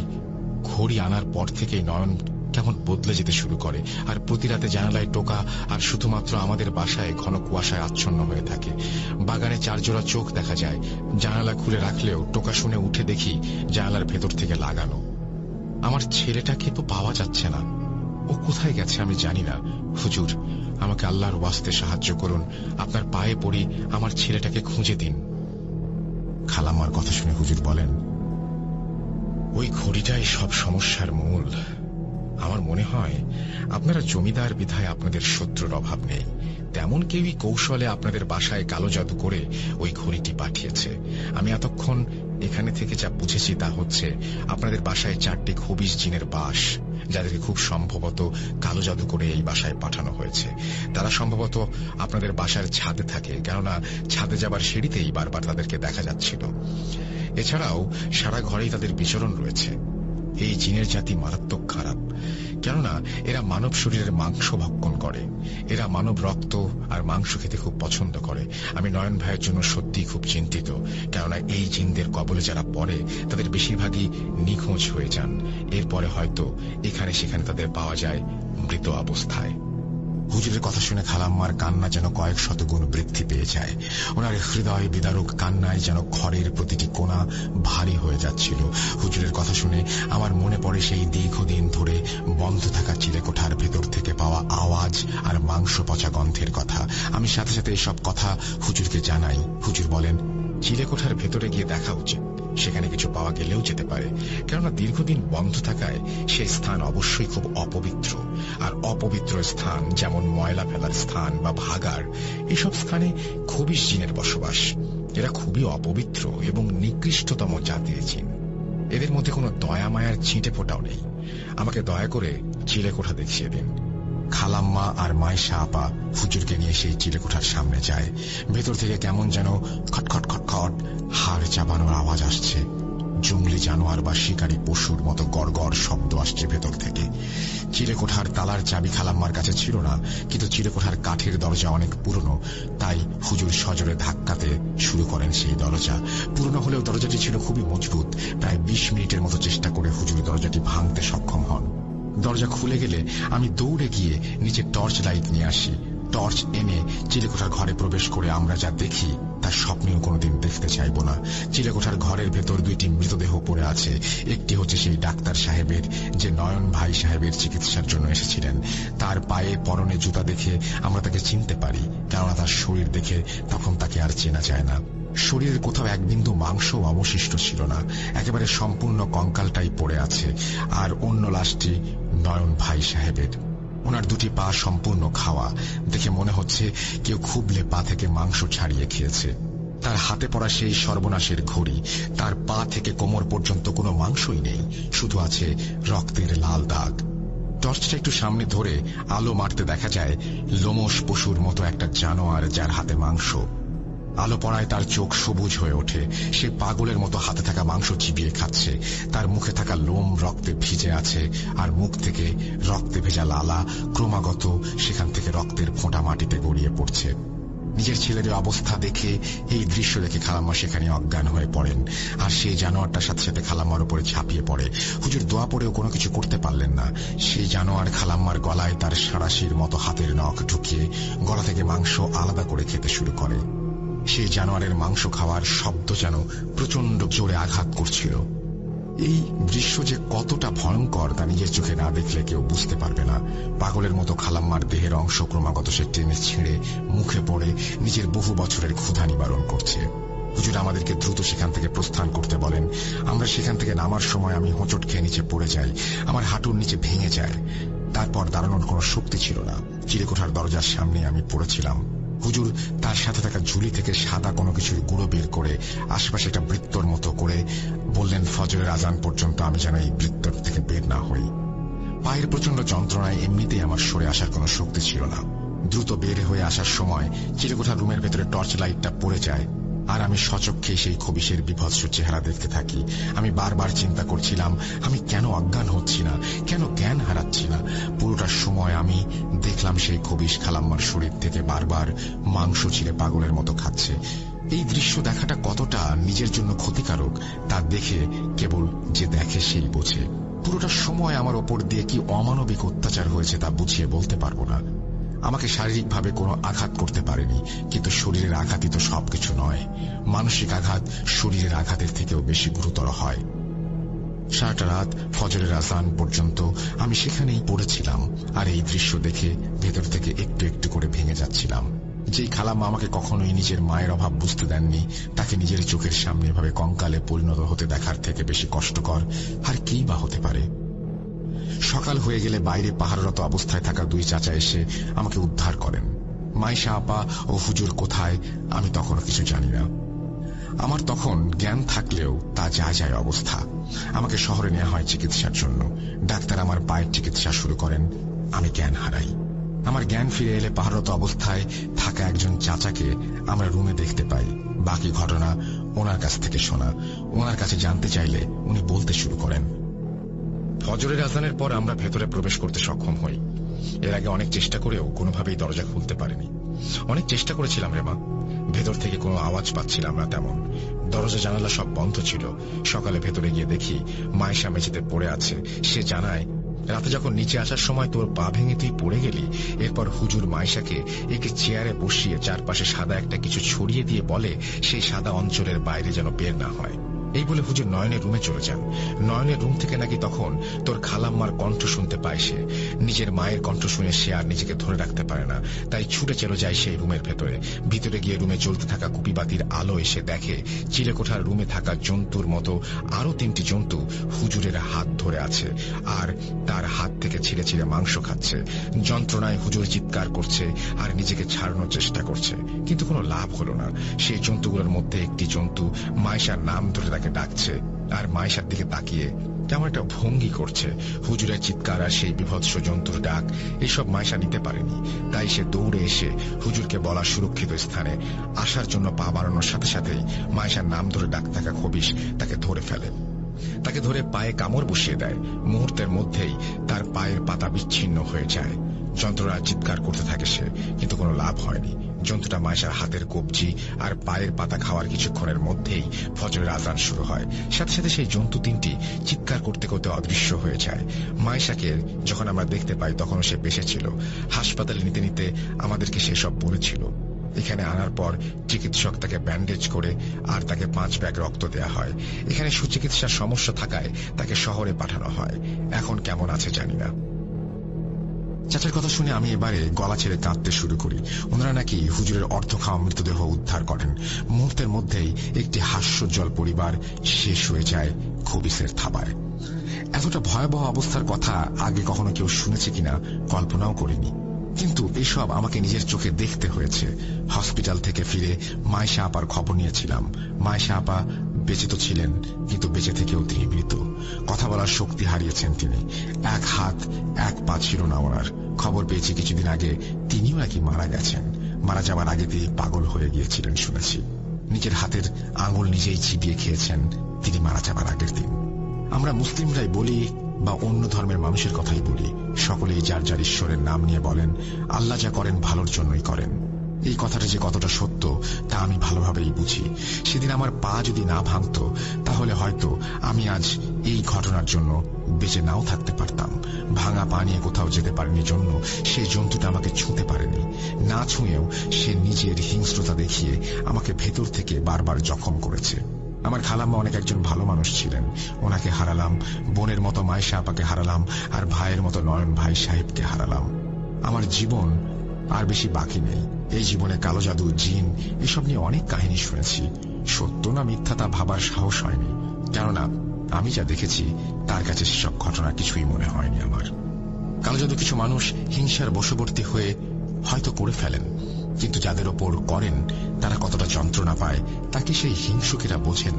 ঘড়ি আনার পর থেকেই নয়ন কেমন বদলে যেতে শুরু করে, আর প্রতি রাতে জানালায় টোকা, আর শুধুমাত্র আমাদের বাসায় ঘন কুয়াশায় আচ্ছন্ন হয়ে থাকে। বাগানে চারজোড়া চোখ দেখা যায়। জানালা খুলে রাখলেও টোকা শুনে উঠে দেখি জানালার ভেতর থেকে লাগানো। আমার ছেলেটাকে তো পাওয়া যাচ্ছে না। ও কোথায় গেছে আমি জানি না। হুজুর, আমাকে আল্লাহর ওয়াস্তে সাহায্য করুন। আপনার পায়ে পড়ি, আমার ছেলেটাকে খুঁজে দিন। খালাম্মার কথা শুনে হুজুর বলেন, ওই ঘড়িটাই সব সমস্যার মূল। আমার মনে হয় আপনারা জমিদার বিধায় আপনাদের শত্রুর অভাব নেই। তেমন কেউই কৌশলে আপনাদের বাসায় কালো জাদু করে ওই ঘড়িটি পাঠিয়েছে। আমি এতক্ষণ এখানে থেকে যা বুঝেছি তা হচ্ছে আপনাদের বাসায় 4টি খবিশ জিনের বাস, যাদেরকে খুব সম্ভবত কালো জাদু করে এই বাসায় পাঠানো হয়েছে। তারা সম্ভবত আপনাদের বাসার ছাদে থাকে, কেননা ছাদে যাবার সিঁড়িতেই বারবার তাদেরকে দেখা যাচ্ছিল। এছাড়াও সারা ঘরেই তাদের বিচরণ রয়েছে। এই জিনের জাতি মারাত্মক খারাপ, কেননা এরা মানব শরীরের মাংস ভক্ষণ করে। এরা মানব রক্ত আর মাংস খেতে খুব পছন্দ করে। আমি নয়ন ভাইয়ের জন্য সত্যি খুব চিন্তিত, কেননা এই জিনদের কবলে যারা পড়ে তাদের বেশিরভাগই নিখোঁজ হয়ে যান। এরপরে হয়তো এখানে সেখানে তাদের পাওয়া যায় মৃত অবস্থায়। হুজুরের কথা শুনে খালাম্মার কান্না যেন কয়েক শতগুণ বৃদ্ধি পেয়ে যায়। ওনার হৃদয় বিদারক কান্নায় যেন খড়ের প্রতিটি কোণা ভারী হয়ে যাচ্ছিল। হুজুরের কথা শুনে আমার মনে পড়ে সেই দীর্ঘদিন ধরে বন্ধ থাকা চিলেকোঠার ভেতর থেকে পাওয়া আওয়াজ আর মাংস পচা গন্ধের কথা। আমি সাথে সাথে এসব কথা হুজুরকে জানাই। হুজুর বলেন, চিলেকোঠার ভেতরে গিয়ে দেখা উচিত, সেখানে কিছু পাওয়া গেলেও যেতে পারে, কেননা দীর্ঘদিন বন্ধ থাকায় সেই স্থান অবশ্যই খুব অপবিত্র। আর অপবিত্র স্থান যেমন ময়লা ফেলার স্থান বা ভাগাড়, এসব স্থানে খবিশ জিনের বসবাস। এরা খুবই অপবিত্র এবং নিকৃষ্টতম জাতির জিন। এদের মধ্যে কোনো দয়া মায়ার ছিটে ফোটাও নেই। আমাকে দয়া করে চিলেকোঠা দেখিয়ে দিন। খালাম্মা আর মাইশা আপা হুজুরকে নিয়ে সেই চিলেকোঠার সামনে যায়। ভেতর থেকে কেমন যেন খটখট খটখট হাড় চাবানোর আওয়াজ আসছে। জঙ্গলি জানোয়ার বা শিকারী পশুর মতো গড়গড় শব্দ আসছে ভেতর থেকে। চিলেকোঠার তালার চাবি খালাম্মার কাছে ছিল না, কিন্তু চিলেকোঠার কাঠের দরজা অনেক পুরনো, তাই হুজুর সজোরে ধাক্কাতে শুরু করেন সেই দরজা। পুরনো হলেও দরজাটি ছিল খুবই মজবুত। প্রায় 20 মিনিটের মতো চেষ্টা করে হুজুর দরজাটি ভাঙতে সক্ষম হন। দরজা খুলে গেলে আমি দৌড়ে গিয়ে নিচে টর্চ লাইট নিয়ে আসি। টর্চ এনে চিলেকোঠার ঘরে প্রবেশ করে আমরা যা দেখি তার স্বপ্নেও কোনোদিন দেখতে চাইব না। চিলেকোঠার ঘরের ভেতর 2টি মৃতদেহ পড়ে আছে। একটি হচ্ছে সেই ডাক্তার সাহেবের, যে নয়ন ভাই সাহেবের চিকিৎসার জন্য এসেছিলেন। তার পায়ে পরনে জুতা দেখে আমরা তাকে চিনতে পারি, কেননা তার শরীর দেখে তখন তাকে আর চেনা যায় না। শরীরের কোথাও এক বিন্দু মাংস অবশিষ্ট ছিল না, একেবারে সম্পূর্ণ কঙ্কালটাই পড়ে আছে। আর অন্য লাশটি নয়ন ভাই সাহেবের। ওনার 2টি পা সম্পূর্ণ খাওয়া, দেখে মনে হচ্ছে কেউ খুবলে পা থেকে মাংস ছাড়িয়ে খেয়েছে। তার হাতে পড়া সেই সর্বনাশের ঘড়ি, তার পা থেকে কোমর পর্যন্ত কোনো মাংসই নেই, শুধু আছে রক্তের লাল দাগ। টর্চটা একটু সামনে ধরে আলো মারতে দেখা যায় লোমশ পশুর মতো একটা জানোয়ার, যার হাতে মাংস। আলো পড়ায় তার চোখ সবুজ হয়ে ওঠে। সে পাগলের মতো হাতে থাকা মাংস চিবিয়ে খাচ্ছে। তার মুখে থাকা লোম রক্তে ভিজে আছে, আর মুখ থেকে রক্তে ভেজা লালা ক্রমাগত সেখান থেকে রক্তের ফোঁটা মাটিতে গড়িয়ে পড়ছে। নিজের ছেলের অবস্থা দেখে, এই দৃশ্য দেখে খালাম্মা সেখানে অজ্ঞান হয়ে পড়েন, আর সেই জানোয়ারটার সাথে সাথে খালাম্মার উপরে ঝাঁপিয়ে পড়ে। হুজুর দোয়া পড়েও কোনো কিছু করতে পারলেন না। সেই জানোয়ার খালাম্মার গলায় তার সাঁড়াশির মতো হাতের নখ ঢুকিয়ে গলা থেকে মাংস আলাদা করে খেতে শুরু করে। সেই জানোয়ারের মাংস খাওয়ার শব্দ যেন প্রচন্ড জোরে আঘাত করছিল। এই দৃশ্য যে কতটা ভয়ঙ্কর তা নিজের চোখে না দেখলে কেউ বুঝতে পারবে না। পাগলের মতো খালাম্মার দেহের অংশ ক্রমাগত সে টেনে ছিঁড়ে মুখে পড়ে নিজের বহু বছরের ক্ষুধা নিবারণ করছে। হুজুর আমাদেরকে দ্রুত সেখান থেকে প্রস্থান করতে বলেন। আমরা সেখান থেকে নামার সময় আমি হোঁচট খেয়ে নিচে পড়ে যাই, আমার হাঁটুর নিচে ভেঙে যায়। তারপর দাঁড়ানোর কোনো শক্তি ছিল না। চিলেকোঠার দরজার সামনে আমি পড়েছিলাম। হুজুর তার সাথে থাকা ঝুলি থেকে সাদা কোনো কিছুর গুঁড়ো বের করে আশেপাশে একটা বৃত্তর মতো করে বললেন, ফজরের আজান পর্যন্ত আমি যেন এই বৃত্তর থেকে বের না হই। পায়ের প্রচন্ড যন্ত্রণায় এমনিতেই আমার সরে আসার কোনো শক্তি ছিল না। দ্রুত বের হয়ে আসার সময় চিলেকোঠার রুমের ভেতরে টর্চ লাইটটা পড়ে যায়, আর আমি সচক্ষে সেই খবিশের বিভৎস চেহারা দেখতে থাকি। আমি বারবার চিন্তা করছিলাম, আমি কেন অজ্ঞান হচ্ছি না, কেন জ্ঞান হারাচ্ছি না। পুরোটার সময় আমি দেখলাম সেই খবিশ খালাম্মার শরীর থেকে বারবার মাংস ছিঁড়ে পাগলের মতো খাচ্ছে। এই দৃশ্য দেখাটা কতটা নিজের জন্য ক্ষতিকারক তা দেখে কেবল যে দেখে সেই বোঝে। পুরোটা সময় আমার ওপর দিয়ে কি অমানবিক অত্যাচার হয়েছে তা বুঝিয়ে বলতে পারবো না। আমাকে শারীরিকভাবে কোনো আঘাত করতে পারেনি, কিন্তু শরীরের আঘাতই তো সবকিছু নয়। মানসিক আঘাত শরীরের আঘাতের থেকেও বেশি গুরুতর হয়। সারাটা রাত ফজরের আজান পর্যন্ত আমি সেখানেই পড়েছিলাম, আর এই দৃশ্য দেখে ভেতর থেকে একটু একটু করে ভেঙে যাচ্ছিলাম। যেই খালাম্মা আমাকে কখনোই নিজের মায়ের অভাব বুঝতে দেননি, তাকে নিজের চোখের সামনে এভাবে কঙ্কালে পরিণত হতে দেখার থেকে বেশি কষ্টকর আর কি বা হতে পারে। সকাল হয়ে গেলে বাইরে পাহাড়রত অবস্থায় থাকা 2 চাচা এসে আমাকে উদ্ধার করেন। মাইশা আপা ও হুজুর কোথায় আমি তখনও কিছু জানি না। আমার তখন জ্ঞান থাকলেও তা যায় অবস্থা। আমাকে শহরে নেওয়া হয় চিকিৎসার জন্য। ডাক্তার আমার পায়ের চিকিৎসা শুরু করেন। আমি জ্ঞান হারাই। আমার জ্ঞান ফিরে এলে পাহাড়রত অবস্থায় থাকা একজন চাচাকে আমরা রুমে দেখতে পাই। বাকি ঘটনা ওনার কাছ থেকে শোনা। ওনার কাছে জানতে চাইলে উনি বলতে শুরু করেন, ফজরের আজানের পর আমরা ভেতরে প্রবেশ করতে সক্ষম হই। এর আগে অনেক চেষ্টা করেও কোনোভাবেই দরজা খুলতে পারিনি। অনেক চেষ্টা করেছিলাম রে মা, ভেতর থেকে কোনো আওয়াজ পাচ্ছিলাম না তেমন। দরজা জানালা সব বন্ধ ছিল। সকালে ভেতরে গিয়ে দেখি মাইশা মেঝেতে পড়ে আছে। সে জানায়, রাতে যখন নিচে আসার সময় তোর পা ভেঙে তুই পড়ে গেলি, এরপর হুজুর মাইশাকে একটি চেয়ারে বসিয়ে চারপাশে সাদা একটা কিছু ছড়িয়ে দিয়ে বলে সেই সাদা অঞ্চলের বাইরে যেন বের না হয়। এই বলে হুজুর নয়নের রুমে চলে যান। নয়নের রুম থেকে নাকি তখন তোর খালাম্মার কণ্ঠ শুনতে পায় সে। নিজের মায়ের কণ্ঠ শুনে সে আর নিজেকে ধরে রাখতে পারে না, তাই ছুটে চলে যায় সেই রুমের ভেতরে। ভিতরে গিয়ে রুমে জ্বলতে থাকা কুপিবাতির আলো এসে দেখে চিলেকোঠার রুমে থাকা জন্তুর মতো আরো 3টি জন্তু হুজুরের হাত ধরে আছে, আর তার হাত থেকে ছিঁড়ে ছিঁড়ে মাংস খাচ্ছে। যন্ত্রণায় হুজুর চিৎকার করছে আর নিজেকে ছাড়ানোর চেষ্টা করছে, কিন্তু কোনো লাভ হলো না। সেই জন্তুগুলোর মধ্যে একটি জন্তু মাইশার নাম ধরে তাকে ডাকছে, আর মাইশার দিকে তাকিয়ে কেমন একটা ভঙ্গি করছে। হুজুরের চিৎকার আর সেই বিভৎস জন্তুর ডাক এসব মাইশা নিতে পারেনি, তাই সে দৌড়ে এসে হুজুরকে বলা সুরক্ষিত স্থানে আসার জন্য পা বাড়ানোর সাথে সাথেই মাইশার নাম ধরে ডাক থাকা খবিশ তাকে ধরে ফেলে। তাকে ধরে পায়ে কামড় বসিয়ে দেয়। মুহূর্তের মধ্যেই তার পায়ের পাতা বিচ্ছিন্ন হয়ে যায়। যন্ত্রণা চিৎকার করতে থাকে সে, কিন্তু কোনো লাভ হয়নি। জন্তুটা মায়েশার হাতের কবজি আর পায়ের পাতা খাওয়ার কিছুক্ষণের মধ্যেই ফজরের আজান শুরু হয়। সাথে সাথে সেই জন্তু তিনটি চিৎকার করতে করতে অদৃশ্য হয়ে যায়। মায়েশাকে যখন আমরা দেখতে পাই তখনও সে বেঁচে ছিল। হাসপাতালে নিতে নিতে আমাদেরকে সেসব বলেছিল। এখানে আনার পর চিকিৎসক তাকে ব্যান্ডেজ করে আর তাকে 5 ব্যাগ রক্ত দেয়া হয়। এখানে সুচিকিৎসার সমস্যা থাকায় তাকে শহরে পাঠানো হয়। এখন কেমন আছে জানি না। চাচার কথা শুনে আমি এবারে গলা ছেড়ে কাঁদতে শুরু করি। ওনারা নাকি হুজুরের অর্ধ খাওয়া মৃতদেহ উদ্ধার করেন। মুহূর্তের মধ্যেই একটি হাস্যোজ্জ্বল পরিবার শেষ হয়ে যায় খবিসের থাবায়। এতটা ভয়াবহ অবস্থার কথা আগে কখনো কেউ শুনেছে কিনা কল্পনাও করিনি, কিন্তু এসব আমাকে নিজের চোখে দেখতে হয়েছে। হসপিটাল থেকে ফিরে মায়েশা আপার খবর নিয়েছিলাম। মায়েশা আপা বেঁচে তো ছিলেন, কিন্তু বেঁচে থেকেও তিনি মৃত। কথা বলার শক্তি হারিয়েছেন তিনি। এক হাত এক পা ছিল না ওনার। খবর পেয়েছি কিছুদিন আগে তিনিও নাকি মারা গেছেন। মারা যাওয়ার আগে তিনি পাগল হয়ে গিয়েছিলেন শুনেছি। নিজের হাতের আঙুল নিজেই চিবিয়ে খেয়েছেন তিনি মারা যাবার আগের দিন। আমরা মুসলিমরাই বলি বা অন্য ধর্মের মানুষের কথাই বলি, সকলেই যার যার ঈশ্বরের নাম নিয়ে বলেন আল্লাহ যা করেন ভালোর জন্যই করেন। এই কথাটা যে কতটা সত্য তা আমি ভালোভাবেই বুঝি। সেদিন আমার পা যদি না ভাঙত তাহলে হয়তো আমি আজ এই ঘটনার জন্য বেঁচে নাও থাকতে পারতাম। ভাঙা পা নিয়ে কোথাও যেতে পারেনি জন্য সেই জন্তুটা আমাকে ছুঁতে পারেনি। না ছুঁয়েও সে নিজের হিংস্রতা দেখিয়ে আমাকে ভেতর থেকে বারবার জখম করেছে। আমার খালাম্মা অনেক একজন ভালো মানুষ ছিলেন। ওনাকে হারালাম, বোনের মতো মায়েশা আপাকে হারালাম, আর ভাইয়ের মতো নয়ন ভাই সাহেবকে হারালাম। আমার জীবন আর বেশি বাকি নেই। এই জীবনে কালো জাদু, জিন এসব নিয়ে অনেক কাহিনী শুনেছি। সত্য না মিথ্যা তা ভাবার সাহস হয়নি, কেননা আমি যা দেখেছি তার কাছে সেসব ঘটনা কিছুই মনে হয়নি আমার। কালো জাদু কিছু মানুষ হিংসার বশবর্তী হয়ে হয়তো করে ফেলেন, কিন্তু যাদের ওপর করেন তারা কতটা যন্ত্রণা পায় তাকে সেই হিংসুকেরা বোঝেন।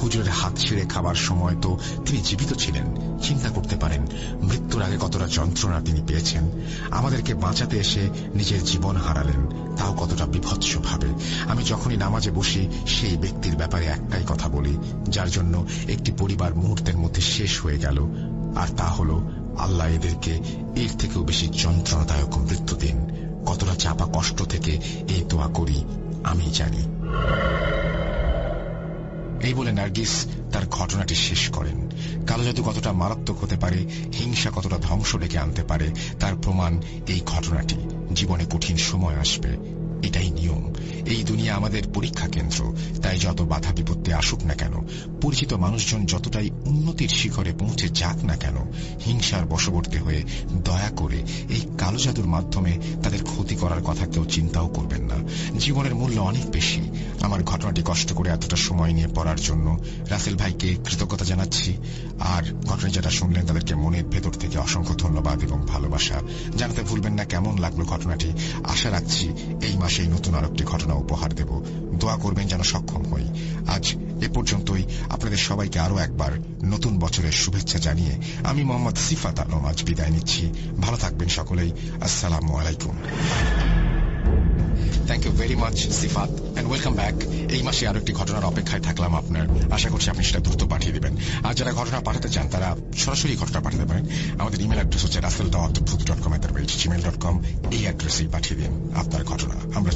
হুজুরের হাত ছিঁড়ে খাবার সময় তো তিনি জীবিত ছিলেন। চিন্তা করতে পারেন মৃত্যুর আগে কতটা যন্ত্রণা তিনি পেয়েছেন। আমাদেরকে বাঁচাতে এসে নিজের জীবন হারালেন, তাও কতটা বিভৎস ভাবে। আমি যখনই নামাজে বসি সেই ব্যক্তির ব্যাপারে একটাই কথা বলি, যার জন্য একটি পরিবার মুহূর্তের মধ্যে শেষ হয়ে গেল, আর তা হল আল্লাহ এদেরকে এর থেকেও বেশি যন্ত্রণাদায়ক মৃত্যু দিন। কতটা চাপা কষ্ট থেকে এই দোয়া করি আমি জানি। এই বলে নার্গিস তার ঘটনাটি শেষ করেন। কালো জাদু কতটা মারাত্মক হতে পারে, হিংসা কতটা ধ্বংস ডেকে আনতে পারে তার প্রমাণ এই ঘটনাটি। জীবনে কঠিন সময় আসবে, এটাই নিয়ম। এই দুনিয়া আমাদের পরীক্ষা কেন্দ্র, তাই যত বাধা বিপত্তি আসুক না কেন, পরিচিত মানুষজন যতটাই উন্নতির শিখরে পৌঁছে যাক না কেন, হিংসার বশবর্তী হয়ে দয়া করে এই কালো জাদুর মাধ্যমে তাদের ক্ষতি করার কথা কেউ চিন্তাও করবেন না। জীবনের মূল্য অনেক বেশি। আমার ঘটনাটি কষ্ট করে এতটা সময় নিয়ে পড়ার জন্য রাসেল ভাইকে কৃতজ্ঞতা জানাচ্ছি। আর ঘটনা যেটা শুনলেন তাদেরকে মনের ভেতর থেকে অসংখ্য ধন্যবাদ এবং ভালোবাসা জানাতে ভুলবেন না কেমন লাগলো ঘটনাটি। আশা রাখছি এই মাসেই নতুন আরেকটি ঘটনা উপহার দেব। দোয়া করবেন যেন সক্ষম হই। আজ এ পর্যন্তই। আপনাদের সবাইকে আরো একবার নতুন বছরের শুভেচ্ছা জানিয়ে আমি মোহাম্মদ সিফাত আলম আজ বিদায় নিচ্ছি। ভালো থাকবেন সকলেই। আসসালামু আলাইকুম। Thank you very much Sifat, and welcome back. এই মাসে আরো একটি ঘটনার অপেক্ষায় থাকলাম আপনার। আশা করছি আপনি সেটা দ্রুত পাঠিয়ে দিবেন। আর যারা ঘটনা পাঠাতে চান তারা সরাসরি ঘটনা পাঠাতে পারেন। আমাদের ইমেল অ্যাড্রেস হচ্ছে rasel.abdulbut.com@gmail.com। এই অ্যাড্রেসেই পাঠিয়ে দিন আপনার ঘটনা। আমরা